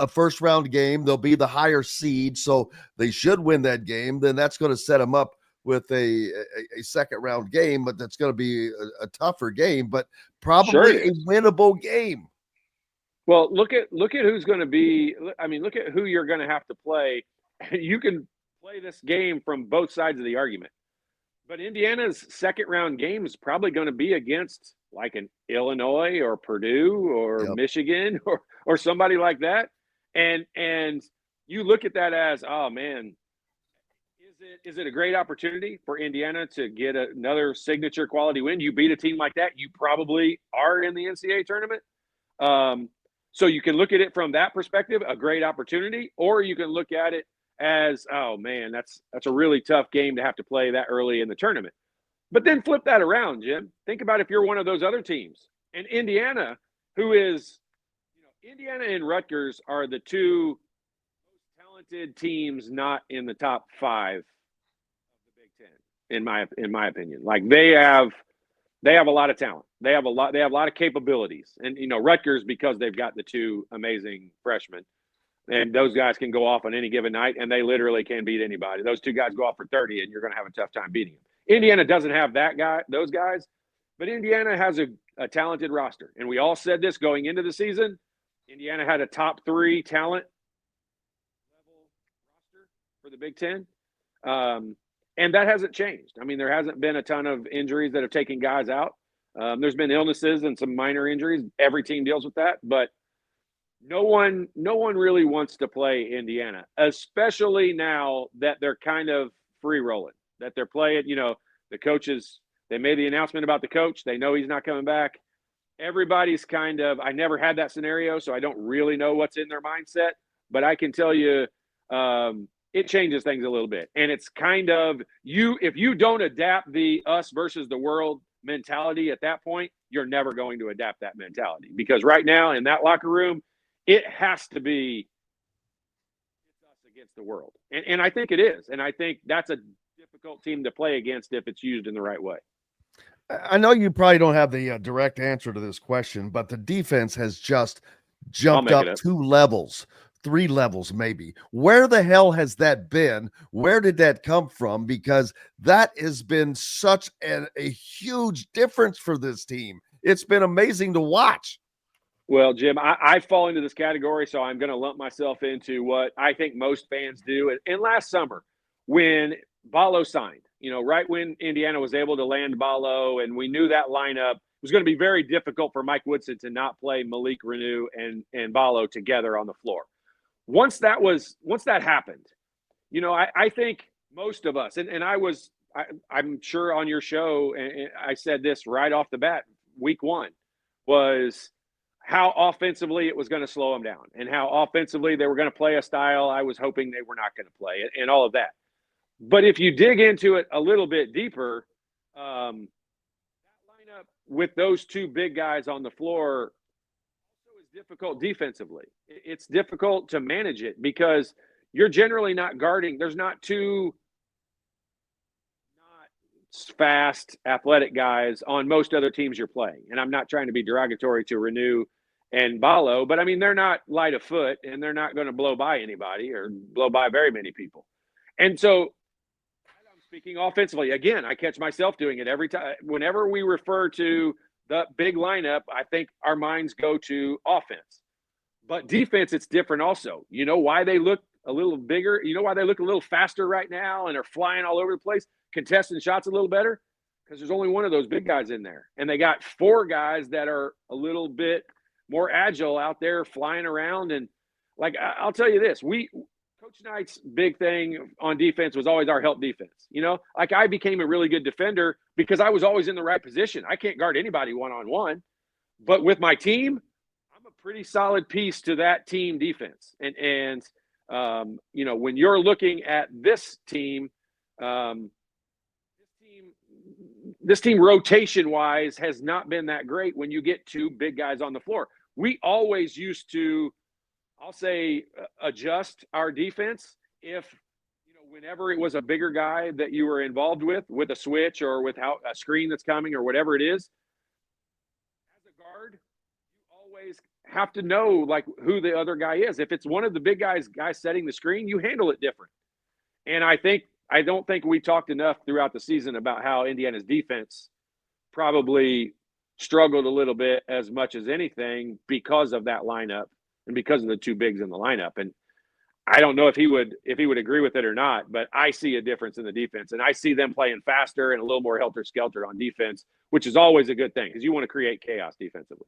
first round game. They'll be the higher seed, so they should win that game. Then that's going to set them up with a second round game, but that's going to be a tougher game, but probably a winnable game. Well, look at who's going to be. I mean, look at who you're going to have to play. You can play this game from both sides of the argument. But Indiana's second round game is probably going to be against like an Illinois or Purdue or Michigan or somebody like that. And you look at that as, oh man, is it a great opportunity for Indiana to get another signature quality win? You beat a team like that, you probably are in the NCAA tournament. So you can look at it from that perspective, a great opportunity, or you can look at it as, oh man, that's a really tough game to have to play that early in the tournament. But then flip that around, Jim. Think about if you're one of those other teams. And Indiana, who is, Indiana and Rutgers are the two most talented teams not in the top 5 of the Big Ten, in my opinion. Like, they have a lot of talent. They have a lot of capabilities. And, Rutgers, because they've got the 2 amazing freshmen, and those guys can go off on any given night, and they literally can beat anybody. Those 2 guys go off for 30, and you're going to have a tough time beating them. Indiana doesn't have those guys, but Indiana has a talented roster. And we all said this going into the season. Indiana had a top 3 talent level roster for the Big Ten. And that hasn't changed. I mean, there hasn't been a ton of injuries that have taken guys out. There's been illnesses and some minor injuries. Every team deals with that, but no one really wants to play Indiana, especially now that they're kind of free rolling, that they're playing, the coaches, they made the announcement about the coach. They know he's not coming back. Everybody's kind of, I never had that scenario, so I don't really know what's in their mindset, but I can tell you it changes things a little bit. And it's kind of if you don't adapt the us versus the world mentality at that point, you're never going to adapt that mentality, because right now in that locker room, it has to be us against the world. And I think it is. And I think that's a difficult team to play against if it's used in the right way. I know you probably don't have the direct answer to this question, but the defense has just jumped up 2 levels, 3 levels maybe. Where the hell has that been? Where did that come from? Because that has been such a huge difference for this team. It's been amazing to watch. Well, Jim, I fall into this category, so I'm going to lump myself into what I think most fans do. And last summer, when Ballo signed, right when Indiana was able to land Ballo, and we knew that lineup was going to be very difficult for Mike Woodson to not play Malik Renew and Ballo together on the floor. Once that happened, I think most of us, and I'm sure on your show, and I said this right off the bat, week 1, was how offensively it was going to slow them down, and how offensively they were going to play a style I was hoping they were not going to play, and all of that. But if you dig into it a little bit deeper, that lineup with those 2 big guys on the floor also is difficult defensively. It's difficult to manage it because you're generally not guarding. There's not 2 not fast, athletic guys on most other teams you're playing. And I'm not trying to be derogatory to Renew and Ballo, but I mean, they're not light of foot, and they're not going to blow by anybody or blow by very many people. And so, speaking offensively, again, I catch myself doing it every time. Whenever we refer to the big lineup, I think our minds go to offense. But defense, it's different also. You know why they look a little bigger? You know why they look a little faster right now and are flying all over the place, contesting shots a little better? Because there's only one of those big guys in there. And they got 4 guys that are a little bit more agile out there flying around. And, I'll tell you this. Coach Knight's big thing on defense was always our help defense. I became a really good defender because I was always in the right position. I can't guard anybody one-on-one, but with my team, I'm a pretty solid piece to that team defense. And when you're looking at this team rotation-wise has not been that great when you get 2 big guys on the floor. We always used to, I'll say, adjust our defense if, whenever it was a bigger guy that you were involved with a switch or with a screen that's coming or whatever it is. As a guard, you always have to know who the other guy is. If it's one of the big guys setting the screen, you handle it different. And I don't think we talked enough throughout the season about how Indiana's defense probably struggled a little bit as much as anything because of that lineup and because of the 2 bigs in the lineup. And I don't know if he would agree with it or not, but I see a difference in the defense, and I see them playing faster and a little more helter-skelter on defense, which is always a good thing because you want to create chaos defensively.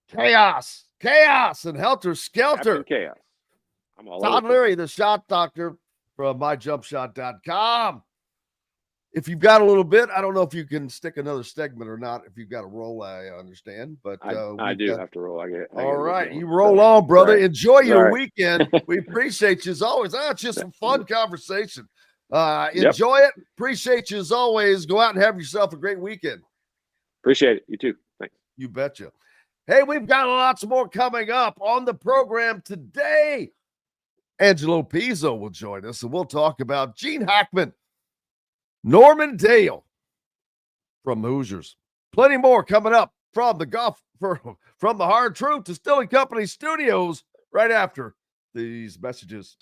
Chaos and helter-skelter. Chaos. I'm all Todd Leary, the shot doctor from myjumpshot.com. If you've got a little bit, I don't know if you can stick another segment or not. If you've got a roll, I understand, but I do have to roll. All right, you roll on, brother. Right. Enjoy your weekend. We appreciate you as always. It's just some fun conversation. Enjoy it. Appreciate you as always. Go out and have yourself a great weekend. Appreciate it. You too. Thanks. You betcha. Hey, we've got lots more coming up on the program today. Angelo Pizzo will join us, and we'll talk about Gene Hackman, Norman Dale from the Hoosiers. Plenty more coming up from from the Hard Truth Distilling Company studios right after these messages.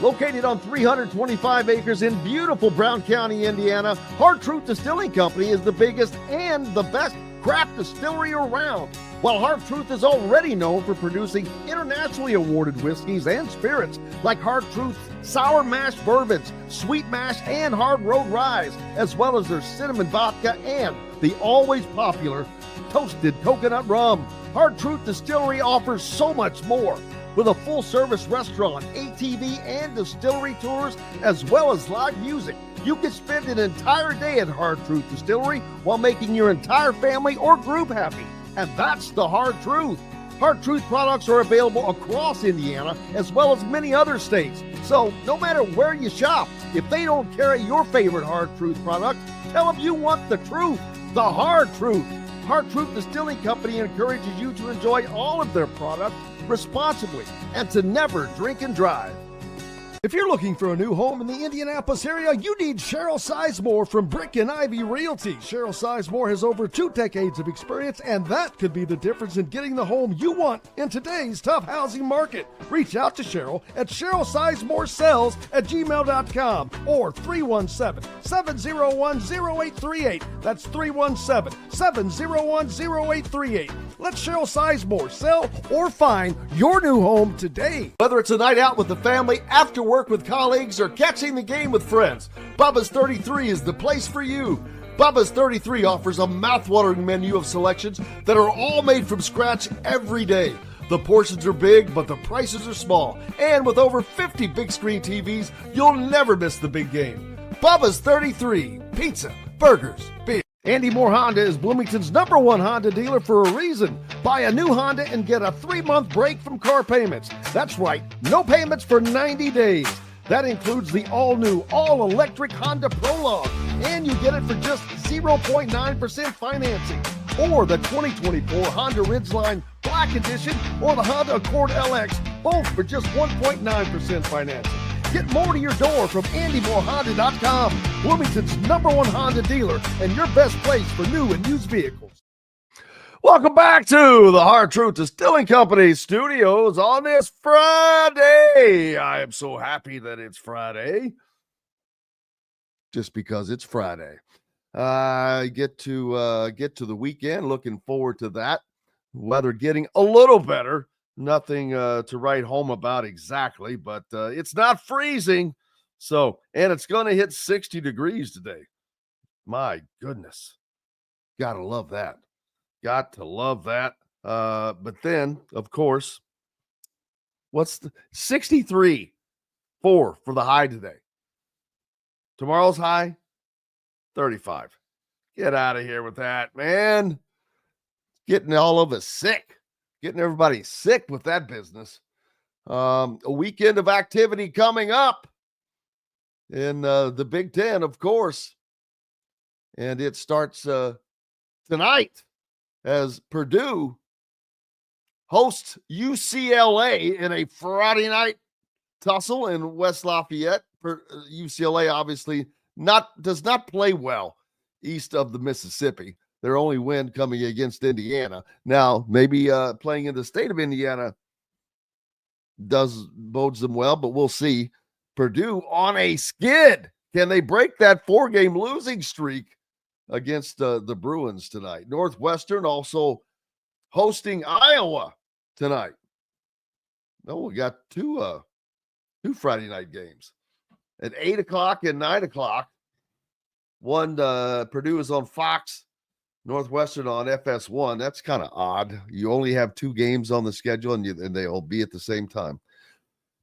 Located on 325 acres in beautiful Brown County, Indiana, Hard Truth Distilling Company is the biggest and the best craft distillery around. While Hard Truth is already known for producing internationally awarded whiskeys and spirits like Hard Truth's sour mash bourbons, sweet mash, and hard road ryes, as well as their cinnamon vodka and the always popular toasted coconut rum. Hard Truth Distillery offers so much more. With a full-service restaurant, ATV, and distillery tours, as well as live music, you can spend an entire day at Hard Truth Distillery while making your entire family or group happy. And that's the Hard Truth. Hard Truth products are available across Indiana, as well as many other states. So no matter where you shop, if they don't carry your favorite Hard Truth product, tell them you want the truth, the Hard Truth. Hard Truth Distilling Company encourages you to enjoy all of their products responsibly and to never drink and drive. If you're looking for a new home in the Indianapolis area, you need Cheryl Sizemore from Brick and Ivy Realty. Cheryl Sizemore has over 2 decades of experience, and that could be the difference in getting the home you want in today's tough housing market. Reach out to Cheryl at CherylSizemoreSells@gmail.com or 317-701-0838. That's 317-701-0838. Let Cheryl Sizemore sell or find your new home today. Whether it's a night out with the family, after work with colleagues, or catching the game with friends, Bubba's 33 is the place for you. Bubba's 33 offers a mouthwatering menu of selections that are all made from scratch every day. The portions are big, but the prices are small. And with over 50 big screen TVs, you'll never miss the big game. Bubba's 33, pizza, burgers, beer. Andy Moore Honda is Bloomington's #1 Honda dealer for a reason. Buy a new Honda and get a 3-month break from car payments. That's right, no payments for 90 days. That includes the all-new, all-electric Honda Prologue, and you get it for just 0.9% financing. Or the 2024 Honda Ridgeline Black Edition or the Honda Accord LX, both for just 1.9% financing. Get more to your door from AndyMooreHonda.com, Bloomington's #1 Honda dealer and your best place for new and used vehicles. Welcome back to the Hard Truth Distilling Company studios on this Friday. I am so happy that it's Friday, just because it's Friday. I get to the weekend. Looking forward to that. Weather getting a little better. Nothing to write home about exactly, but it's not freezing. So, and it's going to hit 60 degrees today. My goodness. Got to love that. Got to love that. But then, of course, what's the 63 for the high today? Tomorrow's high, 35. Get out of here with that, man. Getting all of us sick. Getting everybody sick with that business. A weekend of activity coming up in the Big Ten, of course. And it starts tonight as Purdue hosts UCLA in a Friday night tussle in West Lafayette. UCLA obviously does not play well east of the Mississippi. Their only win coming against Indiana. Now, maybe playing in the state of Indiana bodes them well, but we'll see. Purdue on a skid. Can they break that 4-game losing streak against the Bruins tonight? Northwestern also hosting Iowa tonight. No, we got two Friday night games at 8 o'clock and 9 o'clock. One, Purdue is on Fox. Northwestern on FS1. That's kind of odd. You only have 2 games on the schedule, and they'll be at the same time.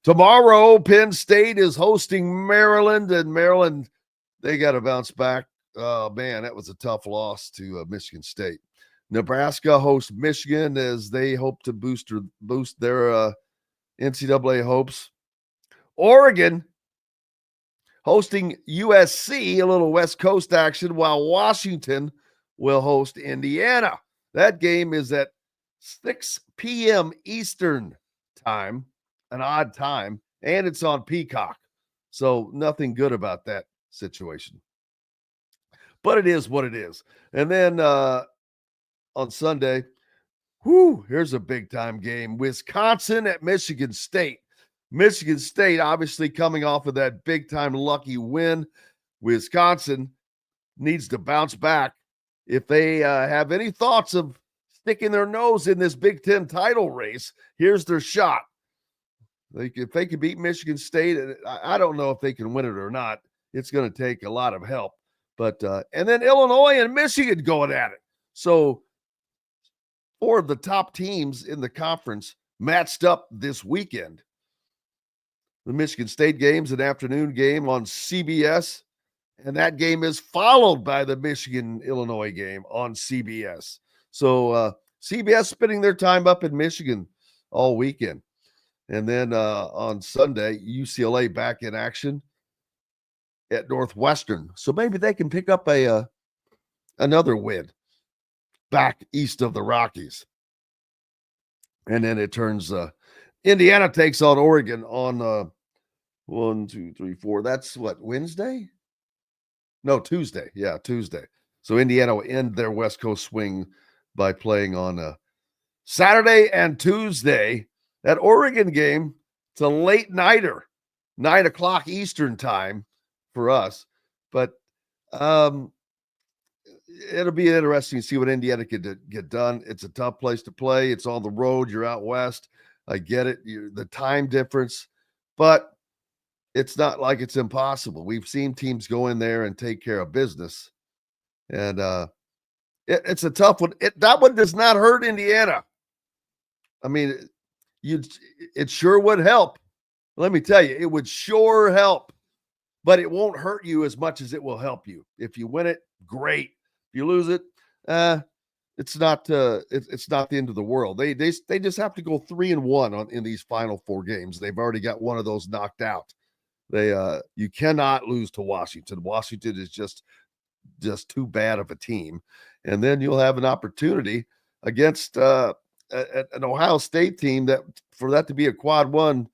Tomorrow, Penn State is hosting Maryland, and Maryland, they got to bounce back. Oh, man, that was a tough loss to Michigan State. Nebraska hosts Michigan as they hope to boost their NCAA hopes. Oregon hosting USC, a little West Coast action, while Washington will host Indiana. That game is at 6 p.m. Eastern time, an odd time, and it's on Peacock. So nothing good about that situation. But it is what it is. And then on Sunday, here's a big-time game. Wisconsin at Michigan State. Michigan State obviously coming off of that big-time lucky win. Wisconsin needs to bounce back. If they have any thoughts of sticking their nose in this Big Ten title race, here's their shot. If they can beat Michigan State, I don't know if they can win it or not. It's going to take a lot of help. But and then Illinois and Michigan going at it. So 4 of the top teams in the conference matched up this weekend. The Michigan State game's an afternoon game on CBS, and that game is followed by the Michigan-Illinois game on CBS. So CBS spending their time up in Michigan all weekend. And then on Sunday, UCLA back in action at Northwestern. So maybe they can pick up another win back east of the Rockies. And then it turns Indiana takes on Oregon on 1, 2, 3, 4. That's what, Wednesday? No, Tuesday. Yeah, Tuesday. So Indiana will end their West Coast swing by playing on Saturday and Tuesday. That Oregon game, it's a late nighter, 9 o'clock Eastern time for us. But it'll be interesting to see what Indiana can get done. It's a tough place to play. It's on the road. You're out west. I get it. The time difference. But it's not like it's impossible. We've seen teams go in there and take care of business. And it's a tough one. That one does not hurt Indiana. I mean, it sure would help. Let me tell you, it would sure help. But it won't hurt you as much as it will help you. If you win it, great. If you lose it, it's not the end of the world. They just have to go 3-1 in these final 4 games. They've already got one of those knocked out. You cannot lose to Washington. Washington is just too bad of a team. And then you'll have an opportunity against an Ohio State team for that to be a quad 1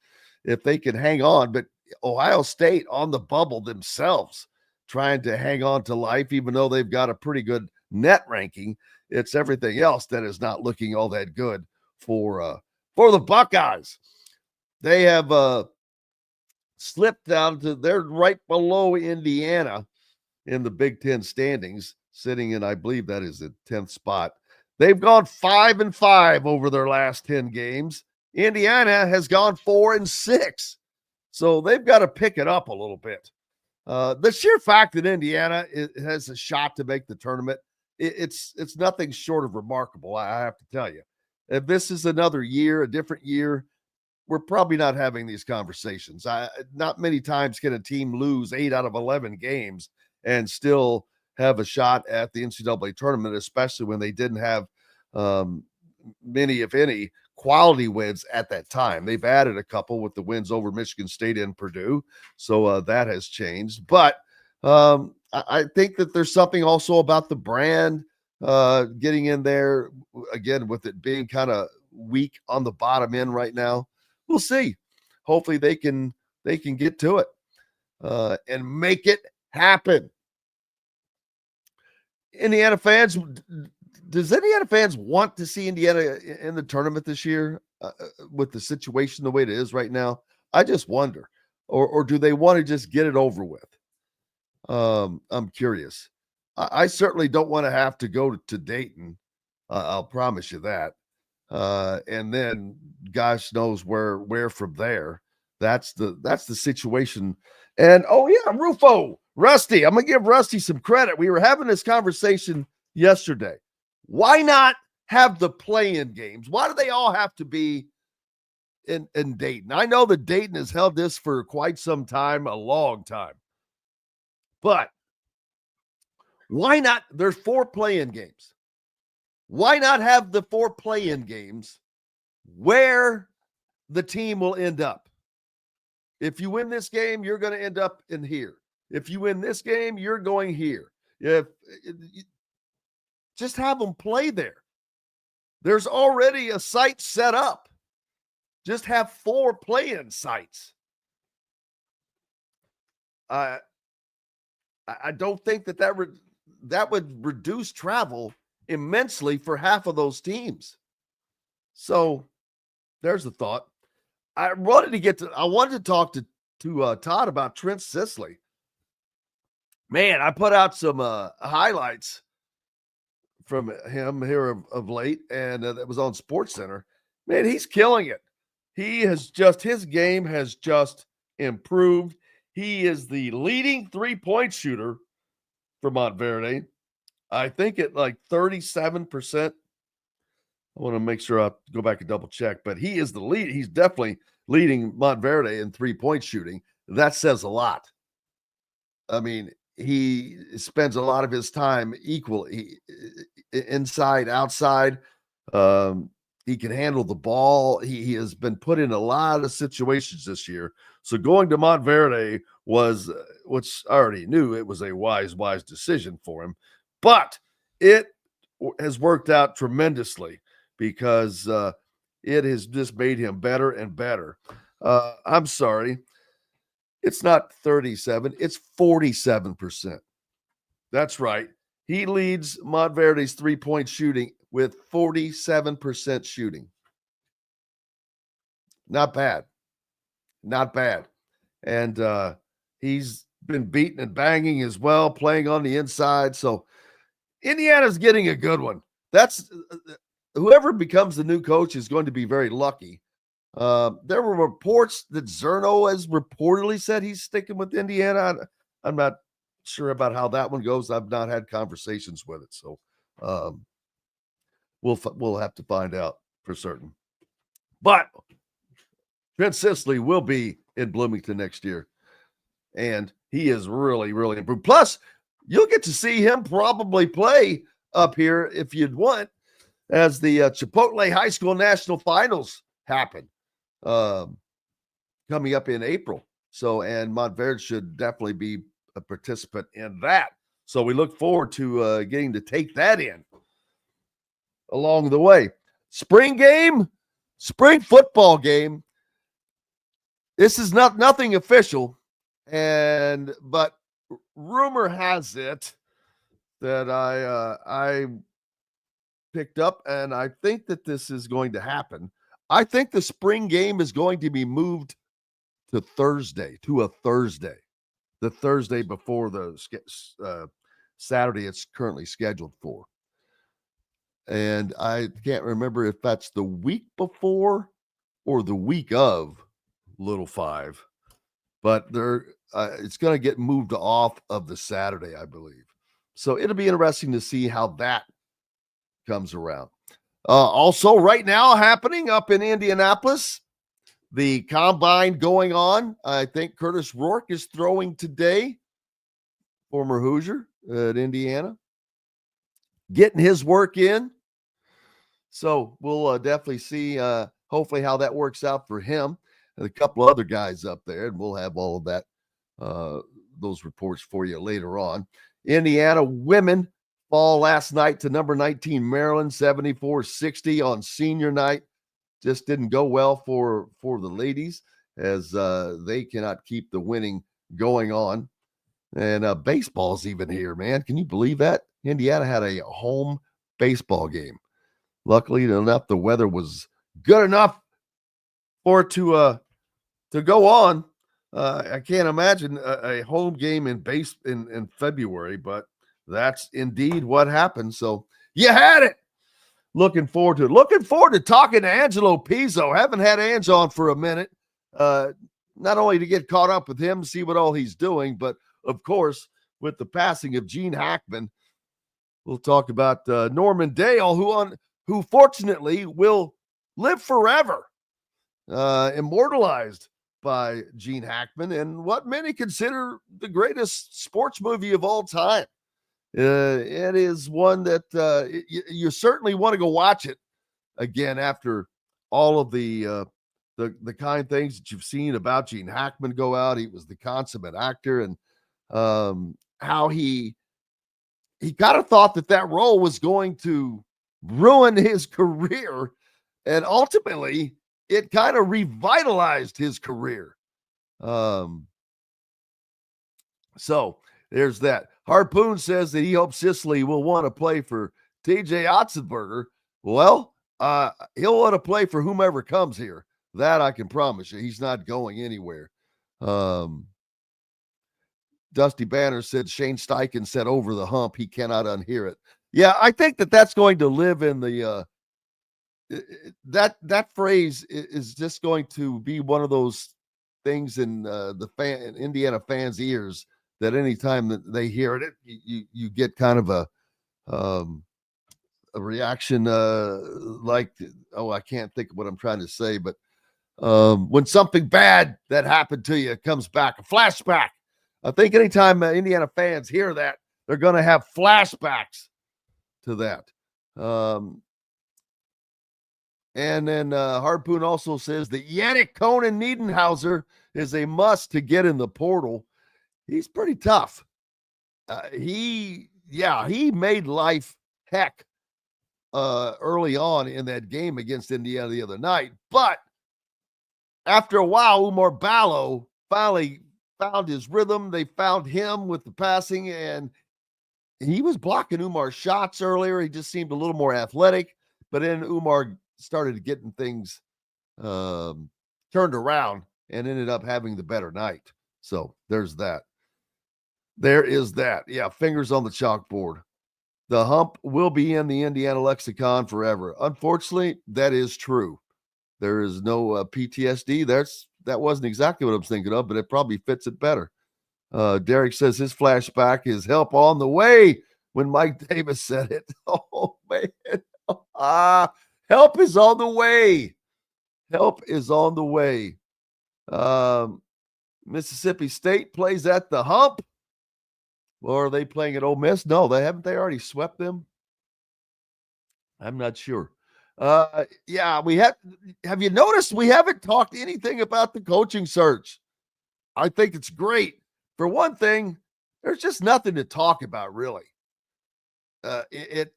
if they can hang on. But Ohio State on the bubble themselves, trying to hang on to life, even though they've got a pretty good net ranking. It's everything else that is not looking all that good for the Buckeyes. They have slipped down to, they're right below Indiana in the Big Ten standings, sitting in, I believe that is the 10th spot. They've gone 5-5 over their last 10 games. Indiana has gone 4-6. So they've got to pick it up a little bit. The sheer fact that Indiana has a shot to make the tournament, it's nothing short of remarkable, I have to tell you. If this is another year, a different year, we're probably not having these conversations. Not many times can a team lose 8 out of 11 games and still have a shot at the NCAA tournament, especially when they didn't have many, if any, quality wins at that time. They've added a couple with the wins over Michigan State and Purdue, so that has changed. But I think that there's something also about the brand getting in there, again, with it being kind of weak on the bottom end right now. We'll see. Hopefully they can get to it and make it happen. Indiana fans, does Indiana fans want to see Indiana in the tournament this year with the situation the way it is right now? I just wonder. Or do they want to just get it over with? I'm curious. I certainly don't want to have to go to Dayton. I'll promise you that. And then gosh knows where from there. That's the situation. And oh yeah, Rufo, Rusty. I'm gonna give Rusty some credit. We were having this conversation yesterday. Why not have the play-in games? Why do they all have to be in Dayton? I know that Dayton has held this for quite some time, a long time. But why not? There's 4 play-in games. Why not have the 4 play-in games where the team will end up? If you win this game, you're going to end up in here. If you win this game, you're going here. Just have them play there. There's already a site set up. Just have 4 play-in sites. I don't think that would reduce travel immensely for half of those teams. So there's the thought. I wanted to talk to Todd about Trent Sisley. Man, I put out some highlights from him here of late, and that was on SportsCenter. Man, he's killing it. His game has just improved. He is the leading 3-point shooter for Montverde. I think at like 37%. I want to make sure I go back and double check, but he is the lead. He's definitely leading Montverde in 3-point shooting. That says a lot. I mean, he spends a lot of his time equally inside, outside. He can handle the ball. He has been put in a lot of situations this year. So going to Montverde was, which I already knew it was a wise decision for him, but it has worked out tremendously because it has just made him better and better. I'm sorry. It's not 37, it's 47%. That's right. He leads Montverde's 3-point shooting with 47% shooting. Not bad. Not bad. And he's been beating and banging as well, playing on the inside. So Indiana's getting a good one. That's whoever becomes the new coach is going to be very lucky. There were reports that Zerno has reportedly said he's sticking with Indiana. I'm not sure about how that one goes. I've not had conversations with it, so we'll have to find out for certain. But Trent Sisley will be in Bloomington next year, and he is really, really improved. Plus, you'll get to see him probably play up here if you'd want, as the Chipotle High School National Finals happen coming up in April. So, and Montverde should definitely be a participant in that. So we look forward to getting to take that in along the way. Spring football game. This is nothing official, but rumor has it that I picked up, and I think that this is going to happen. I think the spring game is going to be moved to a Thursday, the Thursday before the Saturday it's currently scheduled for. And I can't remember if that's the week before or the week of Little Five, but it's going to get moved off of the Saturday, I believe. So it'll be interesting to see how that comes around. Also, right now happening up in Indianapolis, the combine going on. I think Curtis Rourke is throwing today, former Hoosier at Indiana, getting his work in. So we'll definitely see, hopefully, how that works out for him and a couple other guys up there, and we'll have all of that, those reports for you later on. Indiana women fall last night to number 19 Maryland, 74-60 on senior night. Just didn't go well for the ladies, as they cannot keep the winning going on. And baseball's even here, man. Can you believe that? Indiana had a home baseball game. Luckily enough, the weather was good enough for it to go on. I can't imagine a home game in February, but that's indeed what happened. So you had it. Looking forward to it. Looking forward to talking to Angelo Pizzo. Haven't had Ange on for a minute. Not only to get caught up with him, see what all he's doing, but of course, with the passing of Gene Hackman, we'll talk about Norman Dale, who fortunately will live forever, immortalized by Gene Hackman, and what many consider the greatest sports movie of all time. It is one that you certainly want to go watch it again after all of the kind things that you've seen about Gene Hackman go out. He was the consummate actor, and how he kind of thought that role was going to ruin his career, and ultimately it kind of revitalized his career. So there's that. Harpoon says that he hopes Sisley will want to play for TJ Otzenberger. Well, he'll want to play for whomever comes here. That I can promise you. He's not going anywhere. Dusty Banner said Shane Steichen said over the hump. He cannot unhear it. Yeah, I think that's going to live in the that phrase is just going to be one of those things in Indiana fans' ears that anytime that they hear it, you get kind of a reaction like, oh, I can't think of what I'm trying to say, but when something bad that happened to you comes back, a flashback. I think anytime Indiana fans hear that, they're going to have flashbacks to that. And then Harpoon also says that Yannick Conan Niedenhauser is a must to get in the portal. He's pretty tough. He made life heck early on in that game against Indiana the other night. But after a while, Umar Ballo finally found his rhythm. They found him with the passing, and he was blocking Umar's shots earlier. He just seemed a little more athletic. But then Umar started getting things turned around and ended up having the better night. So there's that. There is that. Yeah, fingers on the chalkboard. The hump will be in the Indiana lexicon forever. Unfortunately, that is true. There is no PTSD. That wasn't exactly what I was thinking of, but it probably fits it better. Derek says his flashback is help on the way when Mike Davis said it. Oh, man. Help is on the way. Help is on the way. Mississippi State plays at the hump. Or are they playing at Ole Miss? No, haven't they already swept them? I'm not sure. Yeah, have you noticed we haven't talked anything about the coaching search? I think it's great. For one thing, there's just nothing to talk about, really. The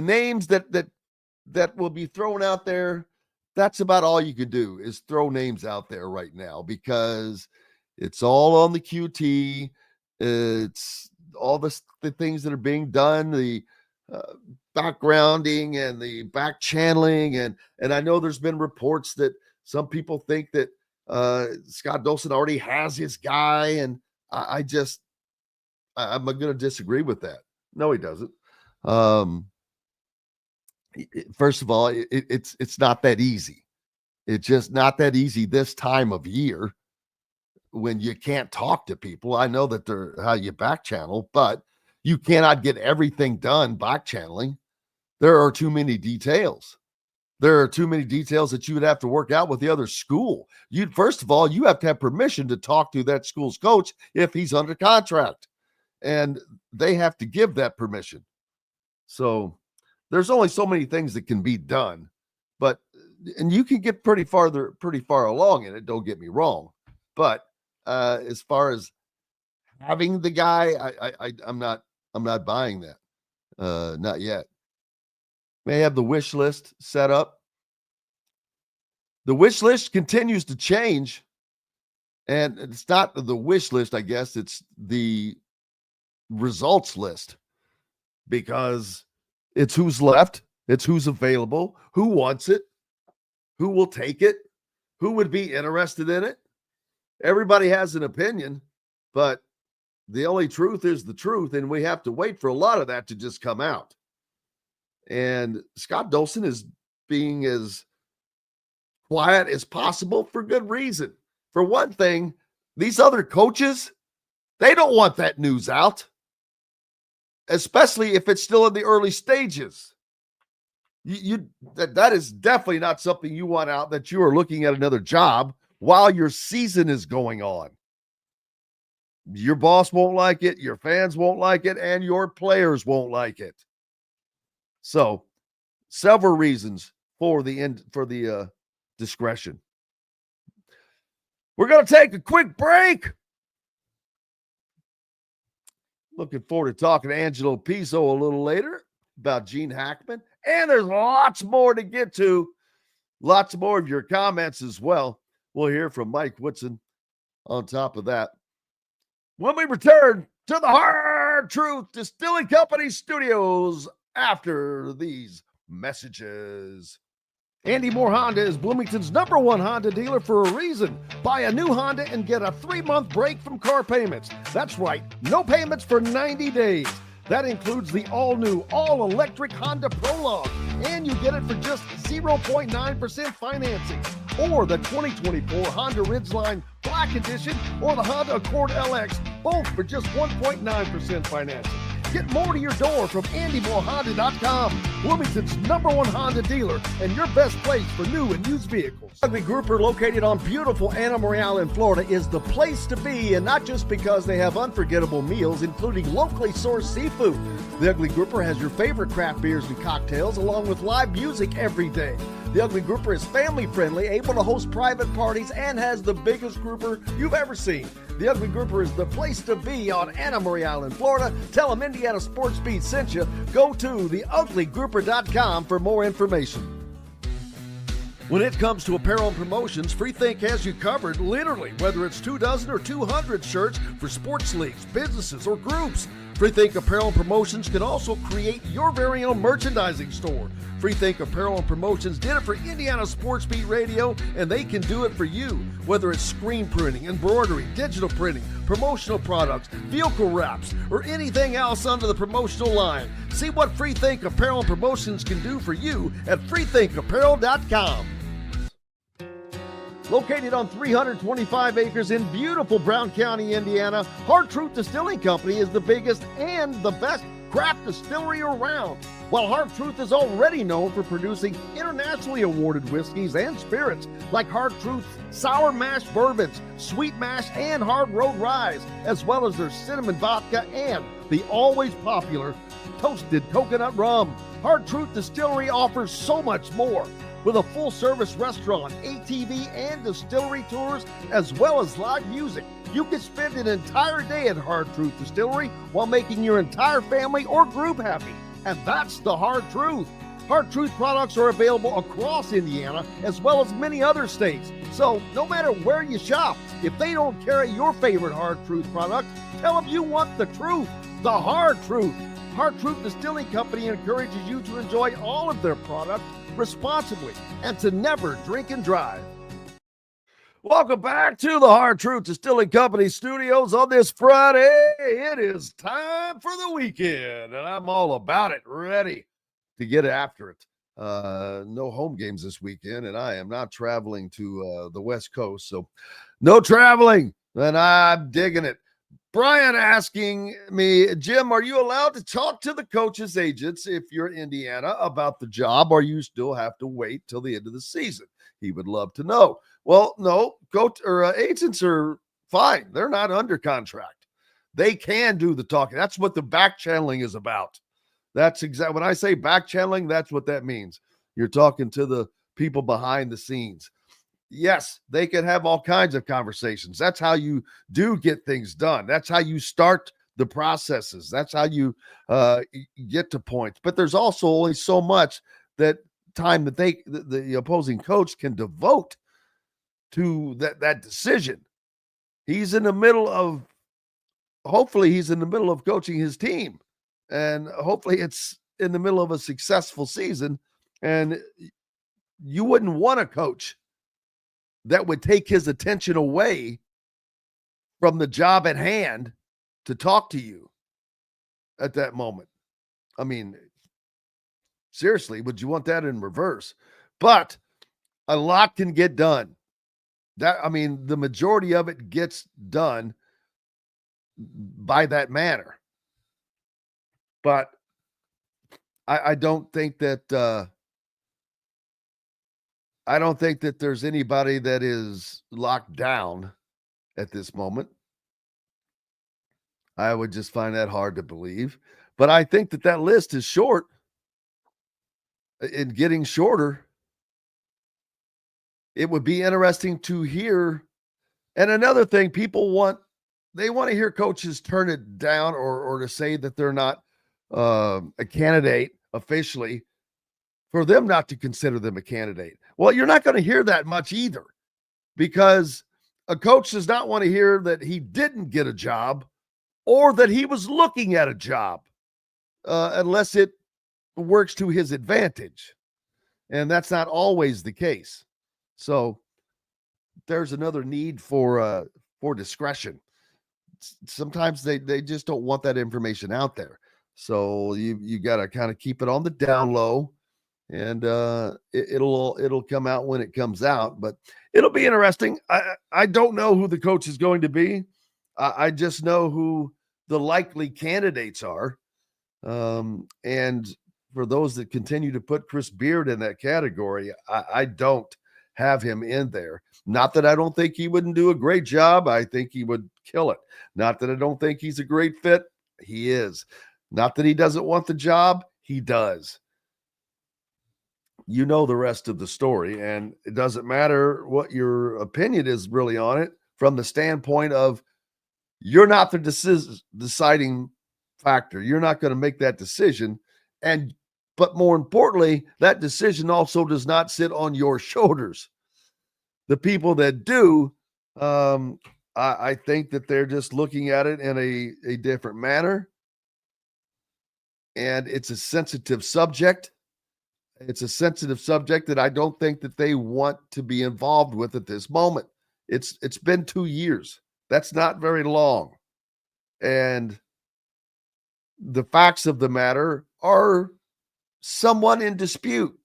names that will be thrown out there, that's about all you can do is throw names out there right now because it's all on the QT. It's all the things that are being done, the backgrounding and the back channeling. And I know there's been reports that some people think that Scott Dolson already has his guy. And I'm going to disagree with that. No, he doesn't. First of all, it's not that easy. It's just not that easy this time of year when you can't talk to people. I know that they're how you back channel, but you cannot get everything done back channeling. There are too many details. There are too many details that you would have to work out with the other school. First of all, you have to have permission to talk to that school's coach if he's under contract, and they have to give that permission. So there's only so many things that can be done, and you can get pretty far along in it. Don't get me wrong, but as far as having the guy, I'm not buying that. Not yet. May have the wish list set up. The wish list continues to change, and it's not the wish list, I guess. It's the results list because it's who's left. It's who's available, who wants it, who will take it, who would be interested in it. Everybody has an opinion, but the only truth is the truth, and we have to wait for a lot of that to just come out. And Scott Dolson is being as quiet as possible for good reason. For one thing, these other coaches, they don't want that news out, especially if it's still in the early stages. That is definitely not something you want out, that you are looking at another job while your season is going on. Your boss won't like it, your fans won't like it, and your players won't like it. So, several reasons for the discretion. We're going to take a quick break. Looking forward to talking to Angelo Pizzo a little later about Gene Hackman. And there's lots more to get to. Lots more of your comments as well. We'll hear from Mike Woodson on top of that. When we return to the Hard Truth Distilling Company studios after these messages. Andy Moore Honda is Bloomington's #1 Honda dealer for a reason. Buy a new Honda and get a 3-month break from car payments. That's right, no payments for 90 days. That includes the all-new, all-electric Honda Prologue, and you get it for just 0.9% financing. or the 2024 Honda Ridgeline Black Edition or the Honda Accord LX, both for just 1.9% financing. Get more to your door from AndyMooreHonda.com, Bloomington's #1 Honda dealer and your best place for new and used vehicles. Ugly Grouper, located on beautiful Anna Marie Island, Florida, is the place to be, and not just because they have unforgettable meals, including locally sourced seafood. The Ugly Grouper has your favorite craft beers and cocktails, along with live music every day. The Ugly Grouper is family-friendly, able to host private parties, and has the biggest grouper you've ever seen. The Ugly Grouper is the place to be on Anna Marie Island, Florida. Tell them Indiana Sports Beat sent you. Go to theuglygrouper.com for more information. When it comes to apparel and promotions, Freethink has you covered, literally, whether it's 24 or 200 shirts for sports leagues, businesses, or groups. Freethink Apparel and Promotions can also create your very own merchandising store. Freethink Apparel and Promotions did it for Indiana Sports Beat Radio, and they can do it for you. Whether it's screen printing, embroidery, digital printing, promotional products, vehicle wraps, or anything else under the promotional line. See what Freethink Apparel and Promotions can do for you at freethinkapparel.com. Located on 325 acres in beautiful Brown County, Indiana, Hard Truth Distilling Company is the biggest and the best craft distillery around. While Hard Truth is already known for producing internationally awarded whiskeys and spirits like Hard Truth's sour mash bourbons, sweet mash, and hard road ryes, as well as their cinnamon vodka and the always popular toasted coconut rum. Hard Truth Distillery offers so much more. With a full-service restaurant, ATV, and distillery tours, as well as live music, you can spend an entire day at Hard Truth Distillery while making your entire family or group happy. And that's the Hard Truth. Hard Truth products are available across Indiana, as well as many other states. So no matter where you shop, if they don't carry your favorite Hard Truth product, tell them you want the truth, the Hard Truth. Hard Truth Distilling Company encourages you to enjoy all of their products responsibly and to never drink and drive. Welcome back to the Hard Truth Distilling Company studios on this Friday. It is time for the weekend, and I'm all about it, ready to get after it. No home games this weekend, and I am not traveling to the West Coast, so no traveling, and I'm digging it. Brian asking me, Jim, are you allowed to talk to the coaches' agents if you're in Indiana about the job, or you still have to wait till the end of the season? He would love to know. Well, no, agents are fine. They're not under contract. They can do the talking. That's what the back channeling is about. That's exactly when I say back channeling, that's what that means. You're talking to the people behind the scenes. Yes, they can have all kinds of conversations. That's how you do get things done. That's how you start the processes. That's how you get to points. But there's also only so much that time that the opposing coach can devote to that decision. He's in the middle of, hopefully he's in the middle of coaching his team, and hopefully it's in the middle of a successful season. And you wouldn't want a coach that would take his attention away from the job at hand to talk to you at that moment. I mean, seriously, would you want that in reverse? But a lot can get done. The majority of it gets done by that manner. But I don't think that there's anybody that is locked down at this moment. I would just find that hard to believe. But I think that list is short and getting shorter. It would be interesting to hear. And another thing, they want to hear coaches turn it down or to say that they're not a candidate officially, for them not to consider them a candidate. Well, you're not going to hear that much either, because a coach does not want to hear that he didn't get a job or that he was looking at a job unless it works to his advantage. And that's not always the case. So there's another need for discretion. Sometimes they just don't want that information out there. So you got to kind of keep it on the down low and it'll come out when it comes out. But it'll be interesting. I don't know who the coach is going to be. I just know who the likely candidates are. And for those that continue to put Chris Beard in that category, I don't have him in there. Not that I don't think he wouldn't do a great job. I think he would kill it. Not that I don't think he's a great fit. He is. Not that he doesn't want the job. He does. You know the rest of the story, and it doesn't matter what your opinion is really on it from the standpoint of you're not the deciding factor. You're not going to make that decision. But more importantly, that decision also does not sit on your shoulders. The people that do, I think that they're just looking at it in a different manner. And it's a sensitive subject. It's a sensitive subject that I don't think that they want to be involved with at this moment. It's been 2 years. That's not very long. And the facts of the matter are somewhat in dispute.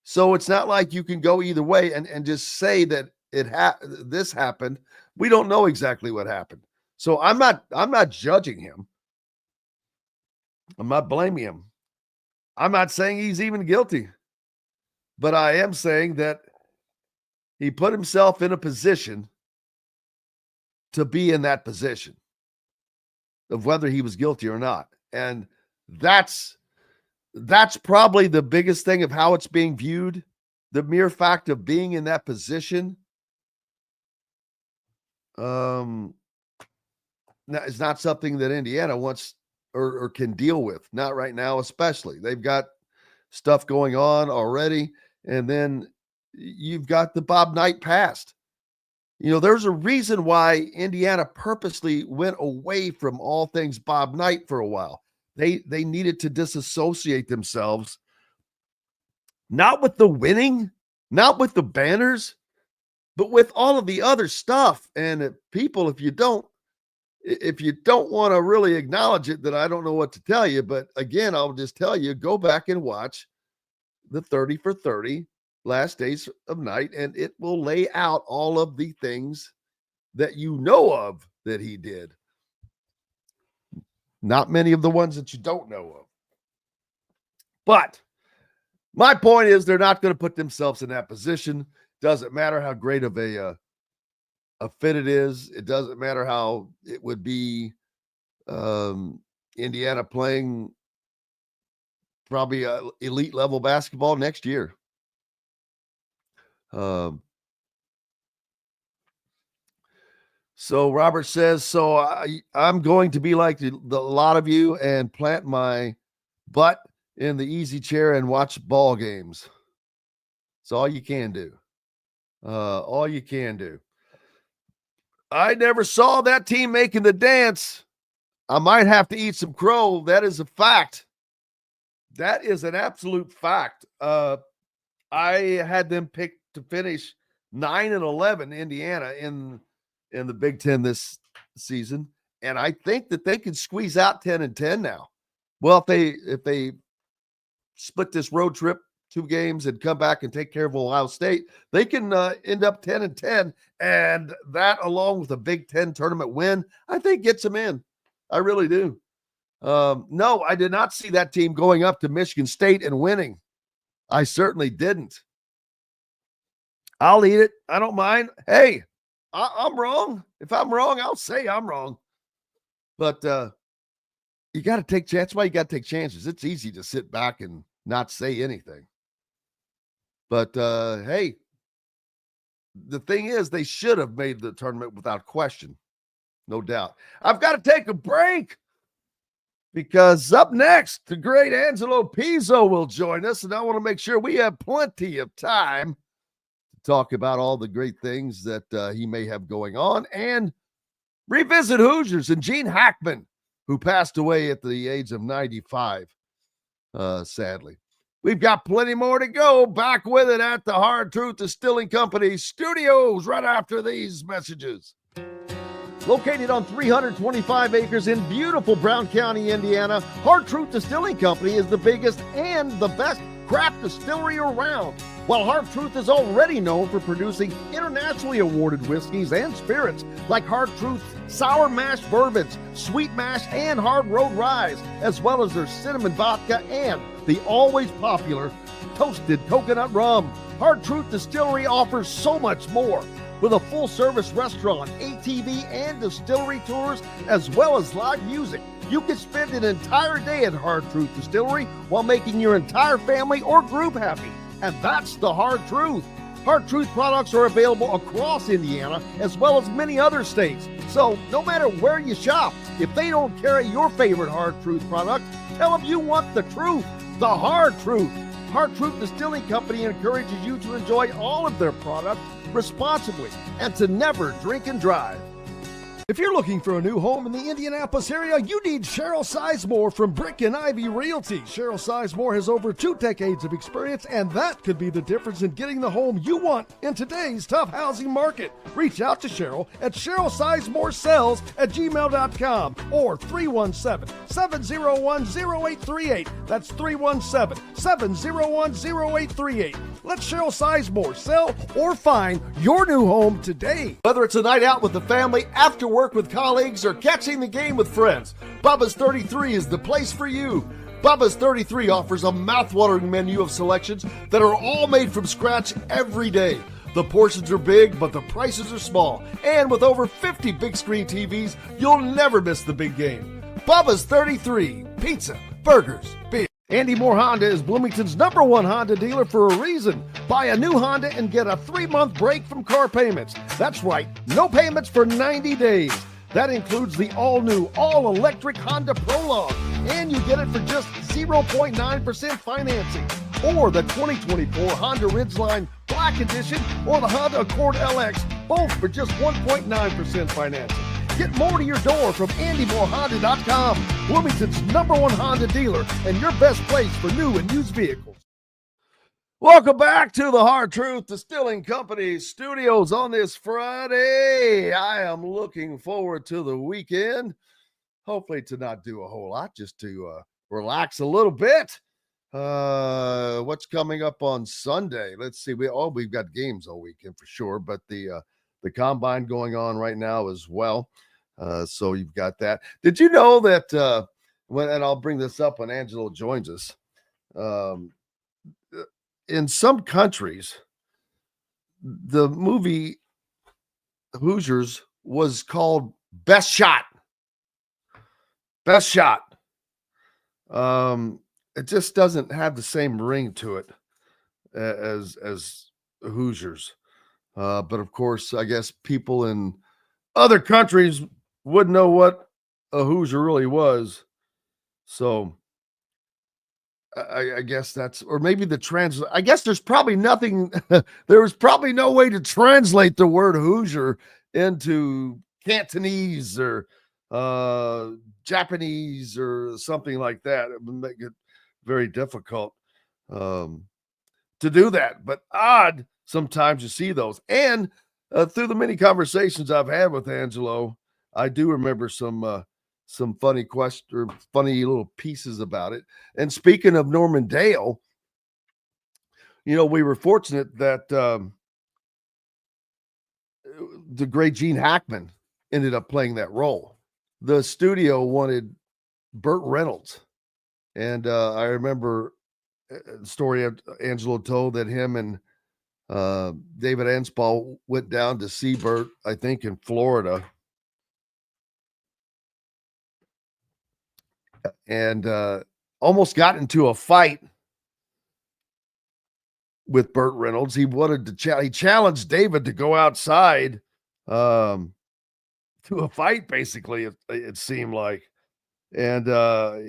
So it's not like you can go either way and just say that this happened. We don't know exactly what happened. So I'm not judging him. I'm not blaming him. I'm not saying he's even guilty. But I am saying that he put himself in a position to be in that position of whether he was guilty or not. And that's probably the biggest thing of how it's being viewed. The mere fact of being in that position is not something that Indiana wants or can deal with. Not right now, especially. They've got stuff going on already. And then you've got the Bob Knight past. There's a reason why Indiana purposely went away from all things Bob Knight for a while. They needed to disassociate themselves, not with the winning, not with the banners, but with all of the other stuff. And people, if you don't want to really acknowledge it, then I don't know what to tell you. But again, I'll just tell you, go back and watch the 30 for 30 last days of night, and it will lay out all of the things that you know of that he did. Not many of the ones that you don't know of. But my point is they're not going to put themselves in that position. Doesn't matter how great of a fit it is. It doesn't matter how it would be Indiana playing probably elite level basketball next year. So Robert says, I'm going to be like the lot of you and plant my butt in the easy chair and watch ball games. It's all you can do. All you can do. I never saw that team making the dance. I might have to eat some crow. That is a fact. That is an absolute fact. I had them picked to finish 9-11 Indiana in the Big Ten this season, and I think that they can squeeze out 10-10 now. Well, if they split this road trip 2 games and come back and take care of Ohio State, they can end up 10-10, and that, along with a Big Ten tournament win, I think gets them in. I really do. No, I did not see that team going up to Michigan State and winning. I certainly didn't. I'll eat it. I don't mind. Hey, I'm wrong. If I'm wrong, I'll say I'm wrong. But you got to take chances. That's why you got to take chances. It's easy to sit back and not say anything. But hey, the thing is, they should have made the tournament without question. No doubt. I've got to take a break because up next, the great Angelo Pizzo will join us, and I want to make sure we have plenty of time to talk about all the great things that he may have going on and revisit Hoosiers and Gene Hackman, who passed away at the age of 95, sadly. We've got plenty more to go. Back with it at the Hard Truth Distilling Company studios right after these messages. Located on 325 acres in beautiful Brown County, Indiana, Hard Truth Distilling Company is the biggest and the best craft distillery around. While Hard Truth is already known for producing internationally awarded whiskeys and spirits like Hard Truth's sour mash bourbons, sweet mash, and hard road ryes, as well as their cinnamon vodka and the always popular toasted coconut rum. Hard Truth Distillery offers so much more. With a full-service restaurant, ATV, and distillery tours, as well as live music, you can spend an entire day at Hard Truth Distillery while making your entire family or group happy. And that's the Hard Truth. Hard Truth products are available across Indiana, as well as many other states. So no matter where you shop, if they don't carry your favorite Hard Truth product, tell them you want the truth, the Hard Truth. Hard Truth Distilling Company encourages you to enjoy all of their products responsibly and to never drink and drive. If you're looking for a new home in the Indianapolis area, you need Cheryl Sizemore from Brick and Ivy Realty. Cheryl Sizemore has over 2 decades of experience, and that could be the difference in getting the home you want in today's tough housing market. Reach out to Cheryl at CherylSizemore@gmail.com or 317-701-0838. That's 317-701-0838. Let Cheryl Sizemore sell or find your new home today. Whether it's a night out with the family, after work with colleagues, or catching the game with friends, Bubba's 33 is the place for you. Bubba's 33 offers a mouthwatering menu of selections that are all made from scratch every day. The portions are big, but the prices are small. And with over 50 big screen TVs, you'll never miss the big game. Bubba's 33, pizza, burgers, beer. Andy Moore Honda is Bloomington's #1 Honda dealer for a reason. Buy a new Honda and get a 3-month break from car payments. That's right, no payments for 90 days. That includes the all-new, all-electric Honda Prologue, and you get it for just 0.9% financing. Or the 2024 Honda Ridgeline Black Edition or the Honda Accord LX, both for just 1.9% financing. Get more to your door from AndyMooreHonda.com, Bloomington's #1 Honda dealer and your best place for new and used vehicles. Welcome back to the Hard Truth Distilling Company studios on this Friday. I am looking forward to the weekend. Hopefully to not do a whole lot, just to relax a little bit. What's coming up on Sunday? Let's see. We've got games all weekend for sure, but the combine going on right now as well. So you've got that. Did you know that and I'll bring this up when Angelo joins us. In some countries, the movie Hoosiers was called Best Shot. Best Shot. It just doesn't have the same ring to it as Hoosiers. But of course, I guess people in other countries wouldn't know what a Hoosier really was. So I guess that's, or maybe I guess there's probably nothing, there was probably no way to translate the word Hoosier into Cantonese or Japanese or something like that. It would make it very difficult to do that, but odd sometimes you see those. And through the many conversations I've had with Angelo, I do remember some funny funny little pieces about it. And speaking of Norman Dale, we were fortunate that the great Gene Hackman ended up playing that role. The studio wanted Burt Reynolds. And I remember the story Angelo told that him and David Anspaugh went down to see Burt, I think in Florida. And almost got into a fight with Burt Reynolds. He wanted to he challenged David to go outside to a fight, basically, it seemed like. And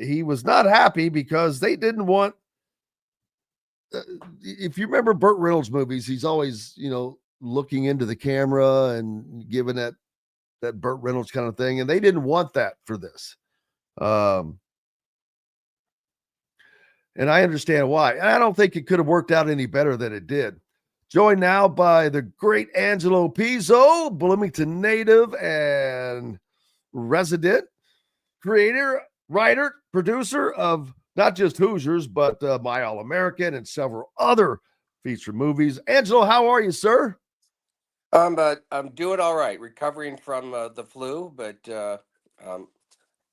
he was not happy because they didn't want, if you remember Burt Reynolds movies, he's always, looking into the camera and giving that Burt Reynolds kind of thing. And they didn't want that for this. And I understand why. And I don't think it could have worked out any better than it did. Joined now by the great Angelo Pizzo, Bloomington native and resident, creator, writer, producer of not just Hoosiers, but My All American and several other feature movies. Angelo, how are you, sir? I'm doing all right, recovering from the flu, but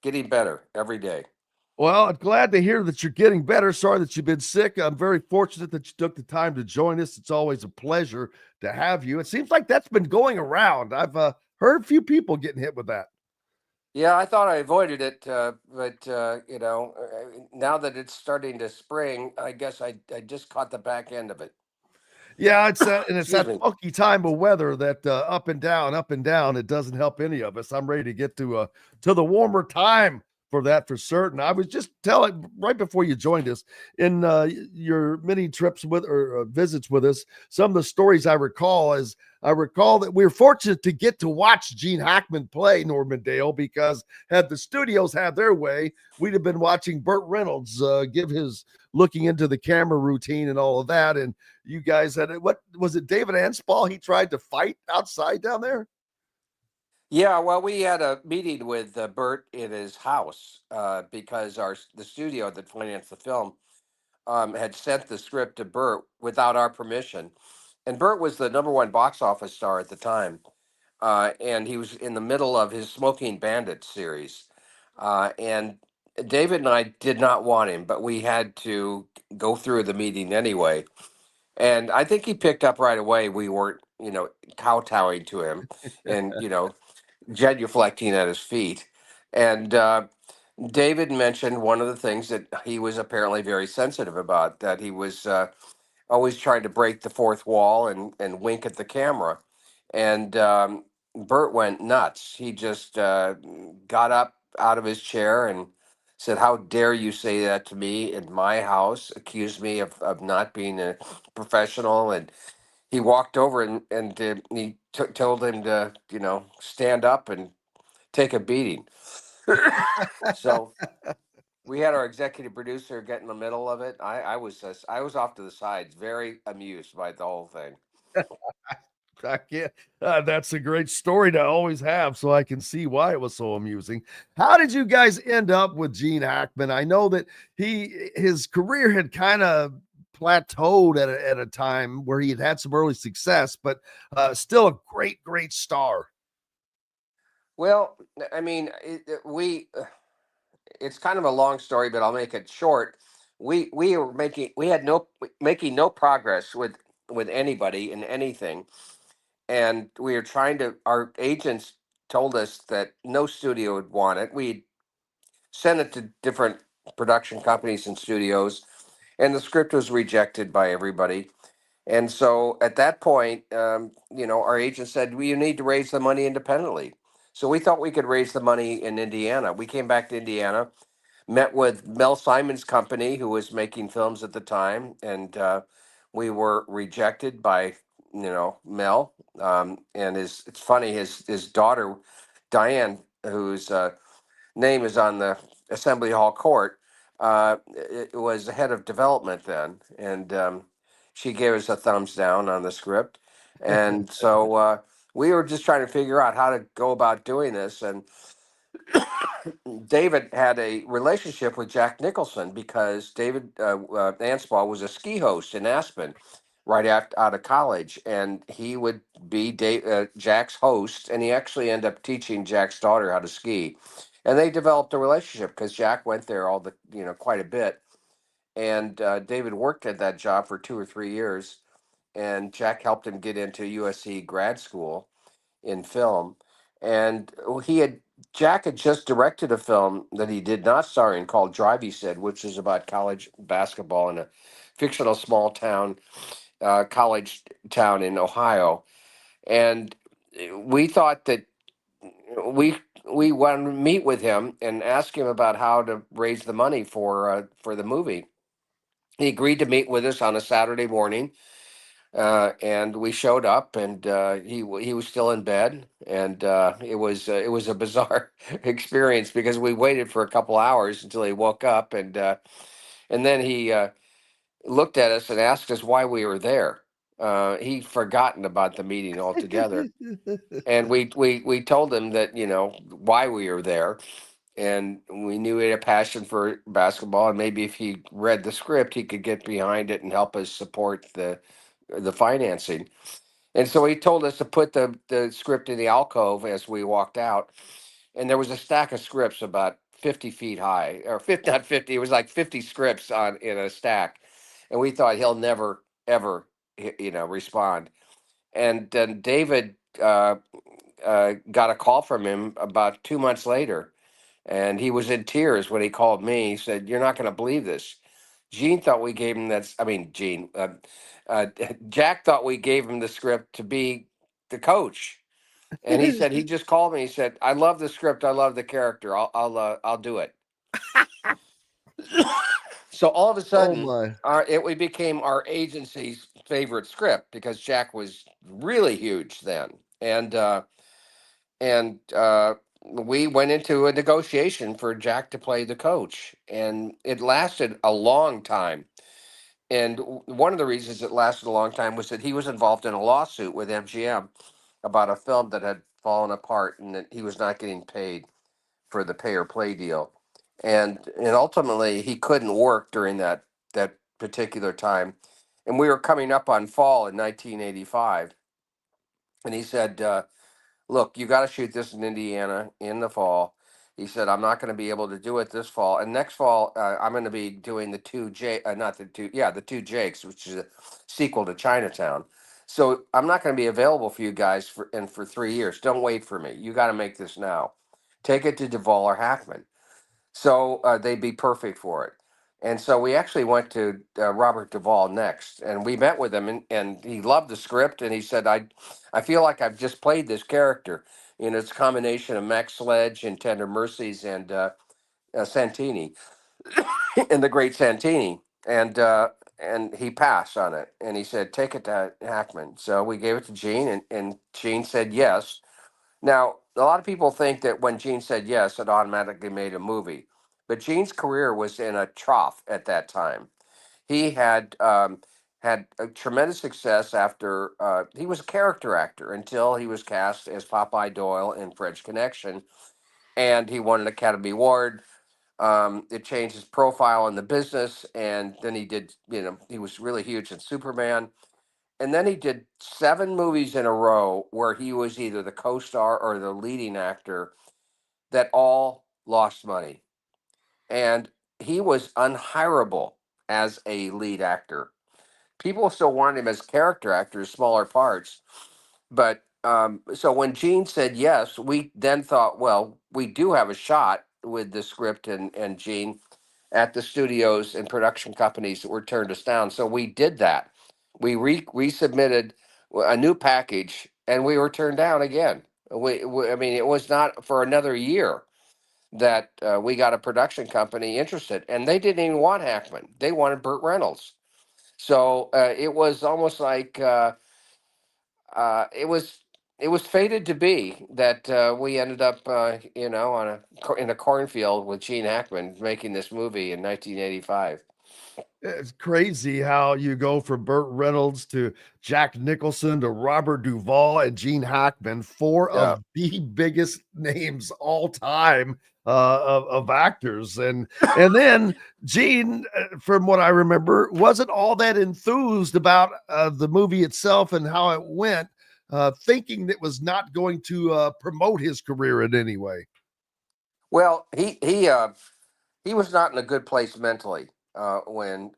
getting better every day. Well, I'm glad to hear that you're getting better. Sorry that you've been sick. I'm very fortunate that you took the time to join us. It's always a pleasure to have you. It seems like that's been going around. I've heard a few people getting hit with that. Yeah, I thought I avoided it, but now that it's starting to spring, I guess I just caught the back end of it. Yeah, it's and it's Excuse that me. funky time of weather that up and down, up and down. It doesn't help any of us. I'm ready to get to the warmer time for that for certain. I was just telling right before you joined us in your many trips with or visits with us. Some of the stories I recall is I recall that we were fortunate to get to watch Gene Hackman play Norman Dale because had the studios had their way, we'd have been watching Burt Reynolds give his looking into the camera routine and all of that. And you guys had what was it, David Anspall? He tried to fight outside down there. Yeah, well, we had a meeting with Bert in his house because the studio that financed the film had sent the script to Bert without our permission, and Bert was the number one box office star at the time, and he was in the middle of his Smoking Bandit series, and David and I did not want him, but we had to go through the meeting anyway, and I think he picked up right away we weren't, kowtowing to him, and genuflecting at his feet. And David mentioned one of the things that he was apparently very sensitive about, that he was always trying to break the fourth wall and wink at the camera. And Bert went nuts. He just got up out of his chair and said, "How dare you say that to me in my house?" Accused me of not being a professional. And he walked over and he told him to, stand up and take a beating. So we had our executive producer get in the middle of it. I was off to the sides, very amused by the whole thing. I can't. That's a great story to always have, so I can see why it was so amusing. How did you guys end up with Gene Hackman? I know that his career had kind of plateaued at a time where he had some early success, but still a great star. Well, I mean, it's kind of a long story, but I'll make it short. We had no making no progress with anybody in anything, and we were trying to. Our agents told us that no studio would want it. We sent it to different production companies and studios, and the script was rejected by everybody. And so at that point, our agent said, "Well, you need to raise the money independently." So we thought we could raise the money in Indiana. We came back to Indiana, met with Mel Simon's company, who was making films at the time, and we were rejected by, Mel. And it's funny, his daughter, Diane, whose name is on the Assembly Hall court, it was the head of development then, and she gave us a thumbs down on the script, and so we were just trying to figure out how to go about doing this. And David had a relationship with Jack Nicholson because David Anspaugh was a ski host in Aspen right out of college, and he would be Jack's host, and he actually ended up teaching Jack's daughter how to ski, and they developed a relationship because Jack went there quite a bit, and David worked at that job for 2 or 3 years, and Jack helped him get into USC grad school in film, and Jack had just directed a film that he did not star in called Drive, he said, which is about college basketball in a fictional small town, college town in Ohio. And we thought that we wanted to meet with him and ask him about how to raise the money for the movie. He agreed to meet with us on a Saturday morning, and we showed up, and he was still in bed, and it was a bizarre experience because we waited for a couple hours until he woke up, and then he looked at us and asked us why we were there. He'd forgotten about the meeting altogether, and we told him that why we were there, and we knew he had a passion for basketball, and maybe if he read the script, he could get behind it and help us support the financing. And so he told us to put the script in the alcove as we walked out, and there was a stack of scripts about 50 feet high, or 50, not 50, it was like 50 scripts on in a stack, and we thought he'll never ever respond. And then David got a call from him about 2 months later, and he was in tears when he called me. He said, "You're not going to believe this. Gene thought we gave him that. I mean, Gene, Jack thought we gave him the script to be the coach." And he said he just called me. He said, "I love the script. I love the character. I'll do it." So all of a Oh sudden, my. we became our agency's favorite script because Jack was really huge then, and we went into a negotiation for Jack to play the coach, and it lasted a long time. And one of the reasons it lasted a long time was that he was involved in a lawsuit with MGM about a film that had fallen apart, and that he was not getting paid for the pay or play deal, and ultimately he couldn't work during that particular time, and we were coming up on fall in 1985, and he said, "Look, you got to shoot this in Indiana in the fall." He said, "I'm not going to be able to do it this fall, and next fall I'm going to be doing the two Jakes, which is a sequel to Chinatown. So I'm not going to be available for you guys for 3 years. Don't wait for me. You got to make this now. Take it to Duvall or Hackman." So they'd be perfect for it. And so we actually went to Robert Duvall next, and we met with him, and he loved the script, and he said, I feel like I've just played this character. It's a combination of Max Sledge and Tender Mercies and Santini, and the great Santini, and he passed on it, and he said, take it to Hackman. So we gave it to Gene, and Gene said yes. Now, a lot of people think that when Gene said yes, it automatically made a movie. But Gene's career was in a trough at that time. He had a tremendous success after he was a character actor until he was cast as Popeye Doyle in French Connection, and he won an Academy Award. It changed his profile in the business, and then he was really huge in Superman. And then he did 7 movies in a row where he was either the co-star or the leading actor that all lost money. And he was unhireable as a lead actor. People still wanted him as character actors, smaller parts. But so when Gene said yes, we then thought, well, we do have a shot with the script and Gene at the studios and production companies that were turned us down. So we did that. We resubmitted a new package, and we were turned down again. I mean, it was not for another year that we got a production company interested, and they didn't even want Hackman. They wanted Burt Reynolds. So it was almost like it was fated to be that we ended up, in a cornfield with Gene Hackman making this movie in 1985. It's crazy how you go from Burt Reynolds to Jack Nicholson to Robert Duvall and Gene Hackman, four Yeah. of the biggest names all time of actors. And then Gene, from what I remember, wasn't all that enthused about the movie itself and how it went, thinking that was not going to promote his career in any way. Well, he was not in a good place mentally when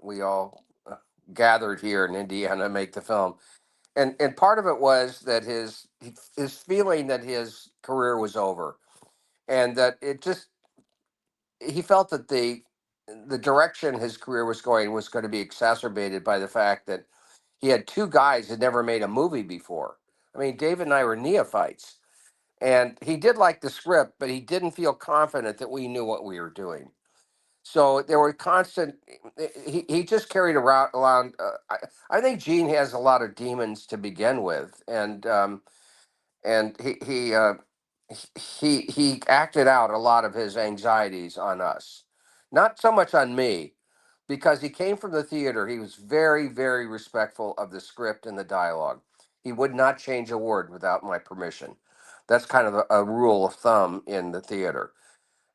we all gathered here in Indiana to make the film, and part of it was that his feeling that his career was over, and that he felt that the direction his career was going to be exacerbated by the fact that he had 2 guys that never made a movie before. I mean, David and I were neophytes, and he did like the script, but he didn't feel confident that we knew what we were doing. So there were constant. He just carried around. I think Gene has a lot of demons to begin with, and he acted out a lot of his anxieties on us, not so much on me, because he came from the theater. He was very, very respectful of the script and the dialogue. He would not change a word without my permission. That's kind of a rule of thumb in the theater.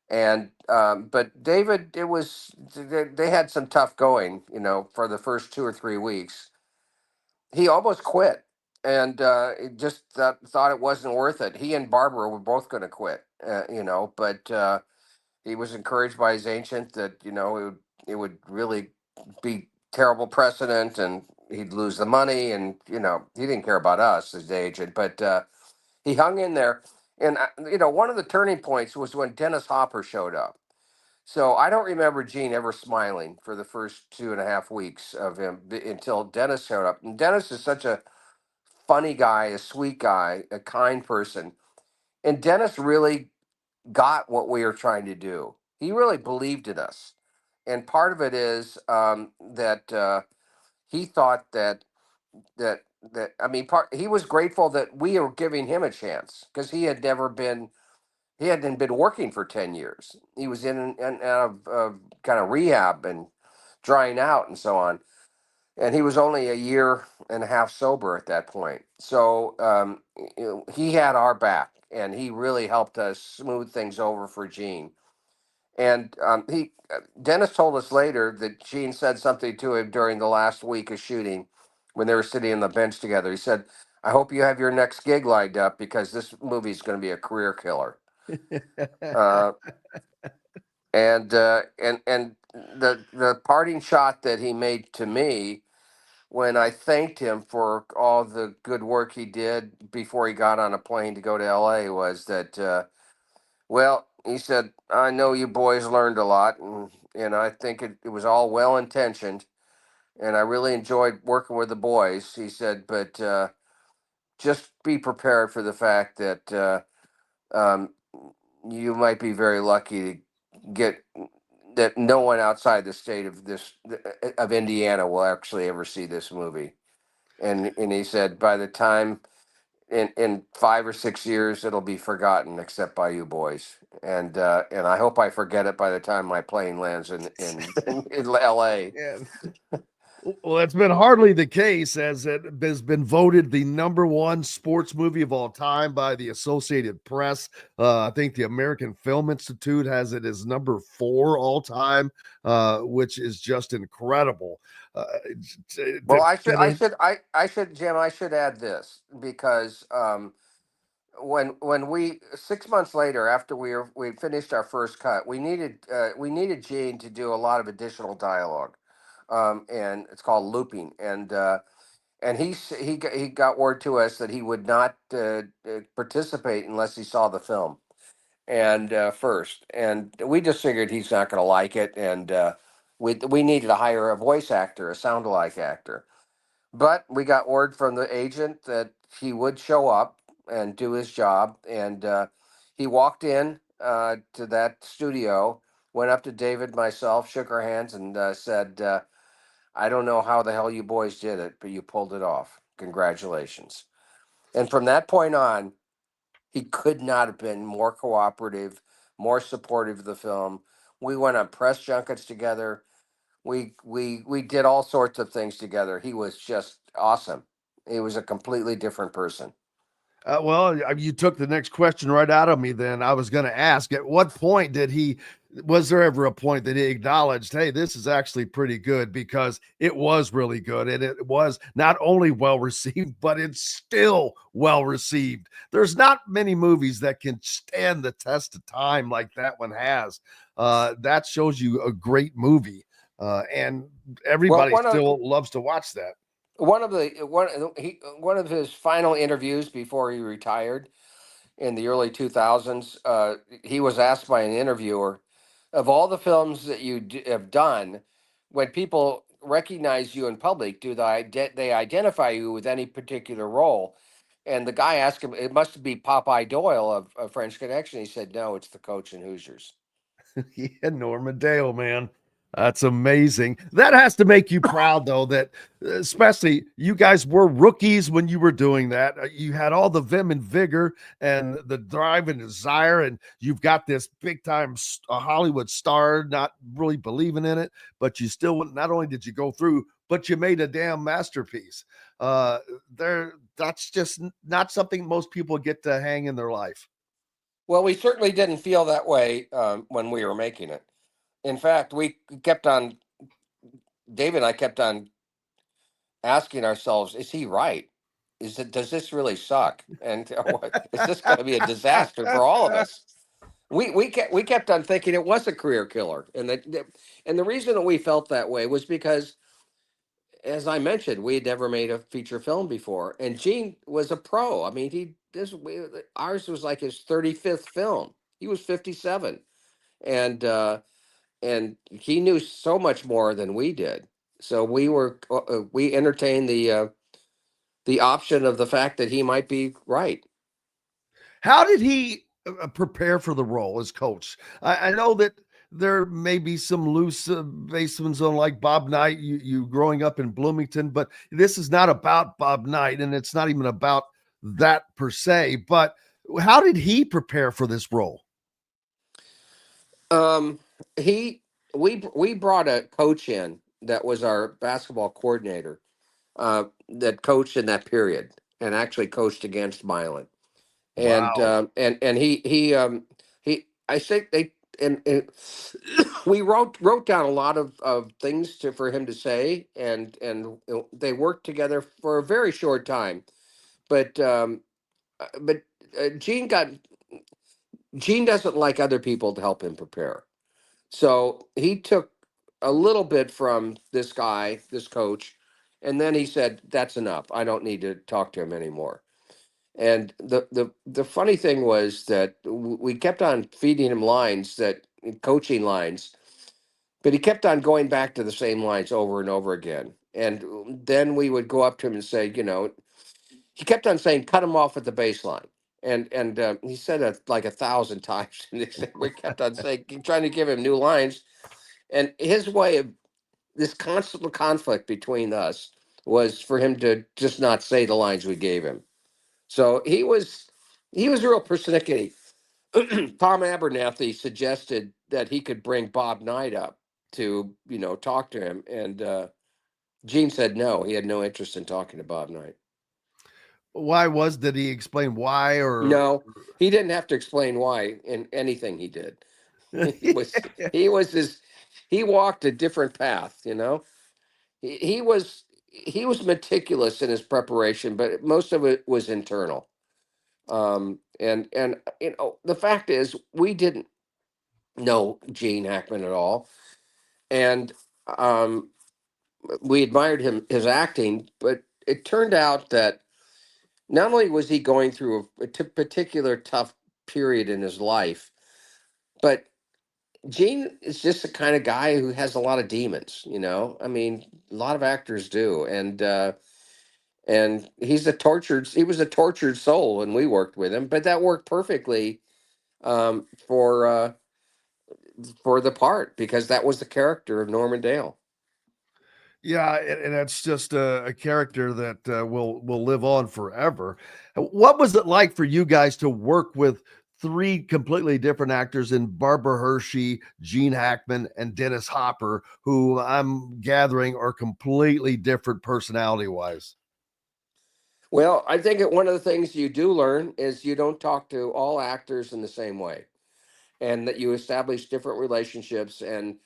And but David, they had some tough going, for the first 2 or 3 weeks. He almost quit, and it just thought it wasn't worth it. He and Barbara were both going to quit, but he was encouraged by his agent that it would really be terrible precedent, and he'd lose the money, and he didn't care about us as the agent, but he hung in there. And one of the turning points was when Dennis Hopper showed up. So I don't remember Gene ever smiling for the first 2.5 weeks of him until Dennis showed up. And Dennis is such a funny guy, a sweet guy, a kind person. And Dennis really got what we were trying to do. He really believed in us. And part of it is that he thought that I mean, he was grateful that we were giving him a chance because he hadn't been working for 10 years. He was in and out of kind of rehab and drying out and so on. And he was only a year and a half sober at that point. So he had our back, and he really helped us smooth things over for Gene. And Dennis told us later that Gene said something to him during the last week of shooting when they were sitting on the bench together. He said, "I hope you have your next gig lined up because this movie is going to be a career killer." uh, and the parting shot that he made to me when I thanked him for all the good work he did before he got on a plane to go to LA was that, well, he said, "I know you boys learned a lot, and I think it was all well intentioned, and I really enjoyed working with the boys." He said, "But just be prepared for the fact that um, you might be very lucky to get that no one outside the state of Indiana will actually ever see this movie." And he said, by the time in 5 or 6 years, it'll be forgotten except by you boys. And I hope I forget it by the time my plane lands in L.A. Yeah. Well, that's been hardly the case, as it has been voted the #1 sports movie of all time by the Associated Press. I think the American Film Institute has it as #4 all time, which is just incredible. Well, Jim, I should add this because when we 6 months later, after we finished our first cut, we needed Gene to do a lot of additional dialogue, and it's called looping, and he got word to us that he would not participate unless he saw the film and first, and we just figured he's not going to like it, and we needed to hire a voice actor, a sound-alike actor. But we got word from the agent that he would show up and do his job. And he walked in to that studio, went up to David, myself, shook our hands, and said, "I don't know how the hell you boys did it, but you pulled it off. Congratulations." And from that point on, he could not have been more cooperative, more supportive of the film. We went on press junkets together. We did all sorts of things together. He was just awesome. He was a completely different person. Well, you took the next question right out of me. Then I was going to ask, at what point was there ever a point that he acknowledged, hey, this is actually pretty good, because it was really good. And it was not only well received, but it's still well received. There's not many movies that can stand the test of time like that one has. That shows you a great movie. And everybody still loves to watch that. One of his final interviews before he retired in the early 2000s, he was asked by an interviewer, of all the films that you have done, when people recognize you in public, do they identify you with any particular role? And the guy asked him, it must be Popeye Doyle of French Connection. He said, no, it's the coach in Hoosiers. Yeah, Norma Dale, man. That's amazing. That has to make you proud, though, that especially you guys were rookies when you were doing that. You had all the vim and vigor and the drive and desire, and you've got this big time Hollywood star not really believing in it, but you still, not only did you go through, but you made a damn masterpiece. That's just not something most people get to hang in their life. Well, we certainly didn't feel that way when we were making it. In fact, we kept on, Dave and I kept on asking ourselves, is he right? Does this really suck? And is this going to be a disaster for all of us? We kept on thinking it was a career killer, and the reason that we felt that way was because, as I mentioned, we had never made a feature film before, and Gene was a pro. I mean, ours was like his 35th film. He was 57, and he knew so much more than we did. So we entertained the option of the fact that he might be right. How did he prepare for the role as coach? I know that there may be some loose basements on like Bob Knight, you growing up in Bloomington, but this is not about Bob Knight, and it's not even about that per se. But how did he prepare for this role? He we brought a coach in that was our basketball coordinator, that coached in that period and actually coached against Milan. And Wow. and he I think they and we wrote down a lot of things for him to say, and they worked together for a very short time. But but Gene doesn't like other people to help him prepare. So he took a little bit from this guy, this coach, and then he said, "That's enough. I don't need to talk to him anymore." And the funny thing was that we kept on feeding him lines, that coaching lines, but he kept on going back to the same lines over and over again. And then we would go up to him and say, he kept on saying, "Cut him off at the baseline." And he said it like 1,000 times. And we kept on saying, trying to give him new lines. And his way of this constant conflict between us was for him to just not say the lines we gave him. So he was real persnickety. Tom Abernathy suggested that he could bring Bob Knight up to talk to him, and Gene said no. He had no interest in talking to Bob Knight. Did he explain why? Or No, he didn't have to explain why in anything he did. He walked a different path. He was meticulous in his preparation, but most of it was internal. And the fact is, we didn't know Gene Hackman at all, and um, we admired his acting, but it turned out that not only was he going through a particular tough period in his life, but Gene is just the kind of guy who has a lot of demons. I mean, a lot of actors do, and he was a tortured soul when we worked with him, but that worked perfectly um, for uh, for the part, because that was the character of Norman Dale. yeah, and that's just a character that will live on forever. What was it like for you guys to work with three completely different actors in Barbara Hershey, Gene Hackman, and Dennis Hopper, who I'm gathering are completely different personality wise? Well, I think that one of the things you do learn is you don't talk to all actors in the same way, and that you establish different relationships. And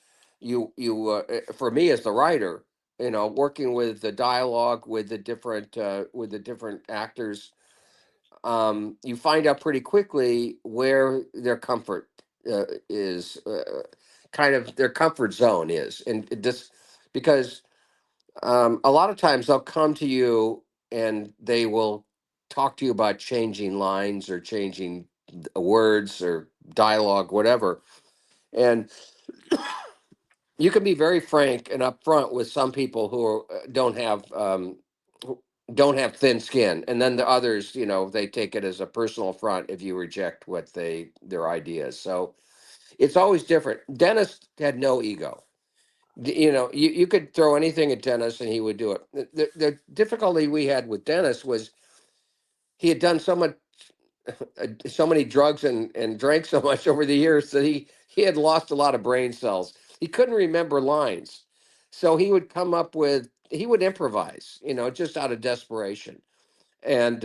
for me as the writer, working with the dialogue with the different actors, you find out pretty quickly where their comfort is, kind of their comfort zone is, and this because a lot of times they'll come to you and they will talk to you about changing lines or changing words or dialogue, whatever. And you can be very frank and upfront with some people who don't have thin skin, and then the others, they take it as a personal affront if you reject their ideas. So it's always different. Dennis had no ego. You could throw anything at Dennis and he would do it. The difficulty we had with Dennis was he had done so many drugs and drank so much over the years that he had lost a lot of brain cells. He couldn't remember lines. So he would improvise, just out of desperation. And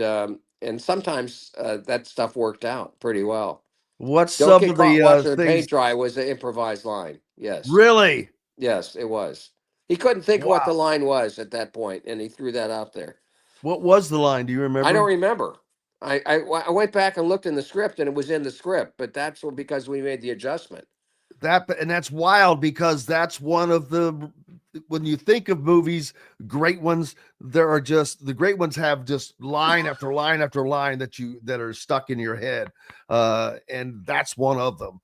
sometimes that stuff worked out pretty well. What's Don't some get of caught the watching the things? paint dry was an improvised line. Yes. Really? Yes, it was. He couldn't think of what the Wow. line was at that point, and he threw that out there. What was the line? Do you I don't remember? remember. I went back and looked in the script, and it was in the script, but that's because we made the adjustment. That's wild, because that's one of the, when you think of movies, great ones, there are just, the great ones have just line after line after line that are stuck in your head. And that's one of them.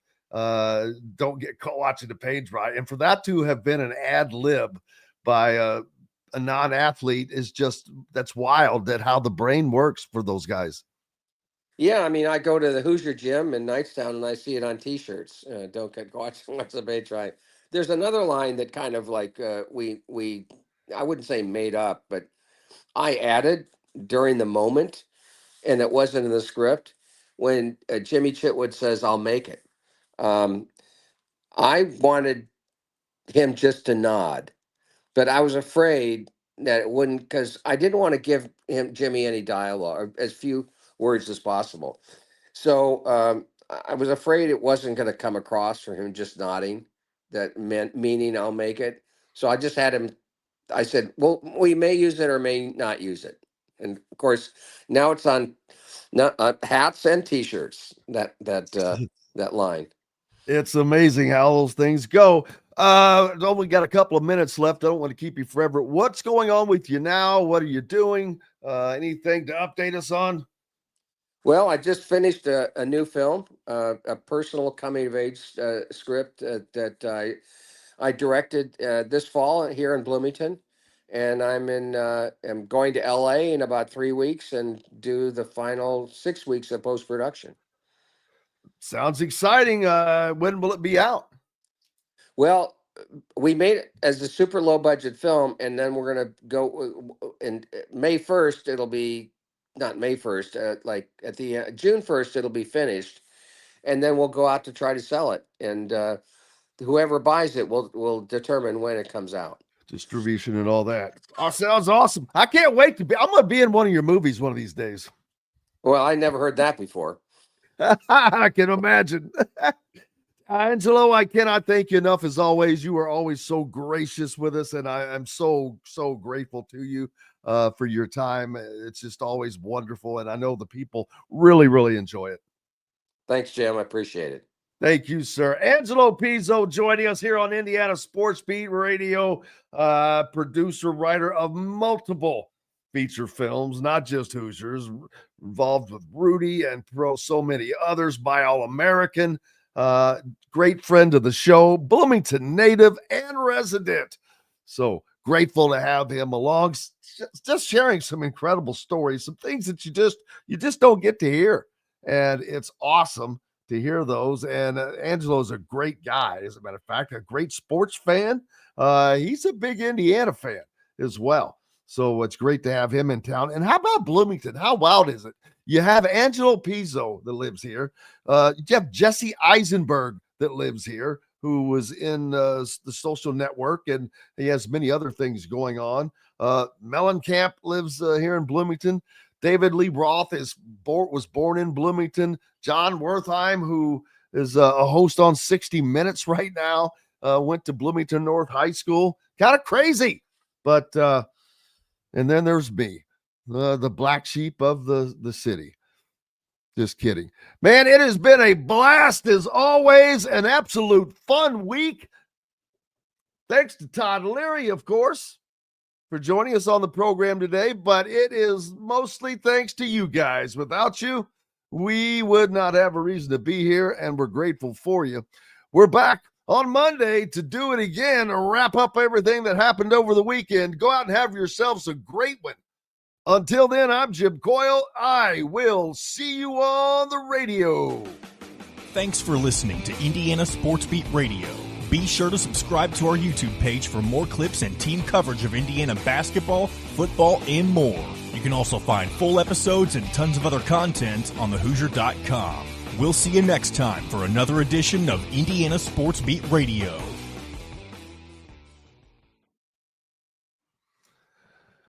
Don't get caught watching the page dry. And for that to have been an ad lib by a non-athlete is just, that's wild, that how the brain works for those guys. Yeah, I mean, I go to the Hoosier gym in Knightstown and I see it on T-shirts. Don't get watching what's the bait try. There's another line that kind of like we I wouldn't say made up, but I added during the moment, and it wasn't in the script. When Jimmy Chitwood says, "I'll make it," I wanted him just to nod, but I was afraid that it wouldn't, because I didn't want to give Jimmy any dialogue, or as few words as possible. So I was afraid it wasn't going to come across for him just nodding, that meaning I'll make it. So I just had him. I said, "Well, we may use it or may not use it." And of course, now it's on hats and T-shirts. That line. It's amazing how those things go. Only got a couple of minutes left. I don't want to keep you forever. What's going on with you now? What are you doing? Anything to update us on? Well, I just finished a new film, a personal coming of age script that I directed this fall here in Bloomington, and I'm going to LA in about 3 weeks and do the final 6 weeks of post production. Sounds exciting. When will it be out? Well, we made it as a super low budget film, and then we're going to go in May 1st. It'll be not May 1st, like at the June 1st, it'll be finished. And then we'll go out to try to sell it. And whoever buys it will determine when it comes out. Distribution and all that. Oh, sounds awesome. I can't wait I'm going to be in one of your movies one of these days. Well, I never heard that before. I can imagine. Angelo, I cannot thank you enough as always. You are always so gracious with us, and I'm so grateful to you for your time. It's just always wonderful, and I know the people really enjoy it. Thanks, Jim. I appreciate it. Thank you, sir. Angelo Pizzo joining us here on Indiana Sports Beat Radio, producer, writer of multiple feature films, not just Hoosiers, involved with Rudy and so many others, by All-American. Great friend of the show, Bloomington native and resident. So grateful to have him along, just sharing some incredible stories, some things that you just don't get to hear. And it's awesome to hear those. And Angelo's a great guy, as a matter of fact, a great sports fan. He's a big Indiana fan as well. So it's great to have him in town. And how about Bloomington? How wild is it? You have Angelo Pizzo that lives here. You have Jesse Eisenberg that lives here, who was in the Social Network, and he has many other things going on. Mellencamp lives here in Bloomington. David Lee Roth was born in Bloomington. John Wertheim, who is a host on 60 Minutes right now, went to Bloomington North High School. Kind of crazy, but and then there's me, the black sheep of the city. Just kidding. Man, it has been a blast as always, an absolute fun week. Thanks to Todd Leary, of course, for joining us on the program today, but it is mostly thanks to you guys. Without you, we would not have a reason to be here, and we're grateful for you. We're back on Monday to do it again, wrap up everything that happened over the weekend. Go out and have yourselves a great one. Until then, I'm Jim Coyle. I will see you on the radio. Thanks for listening to Indiana Sports Beat Radio. Be sure to subscribe to our YouTube page for more clips and team coverage of Indiana basketball, football, and more. You can also find full episodes and tons of other content on thehoosier.com. We'll see you next time for another edition of Indiana Sports Beat Radio.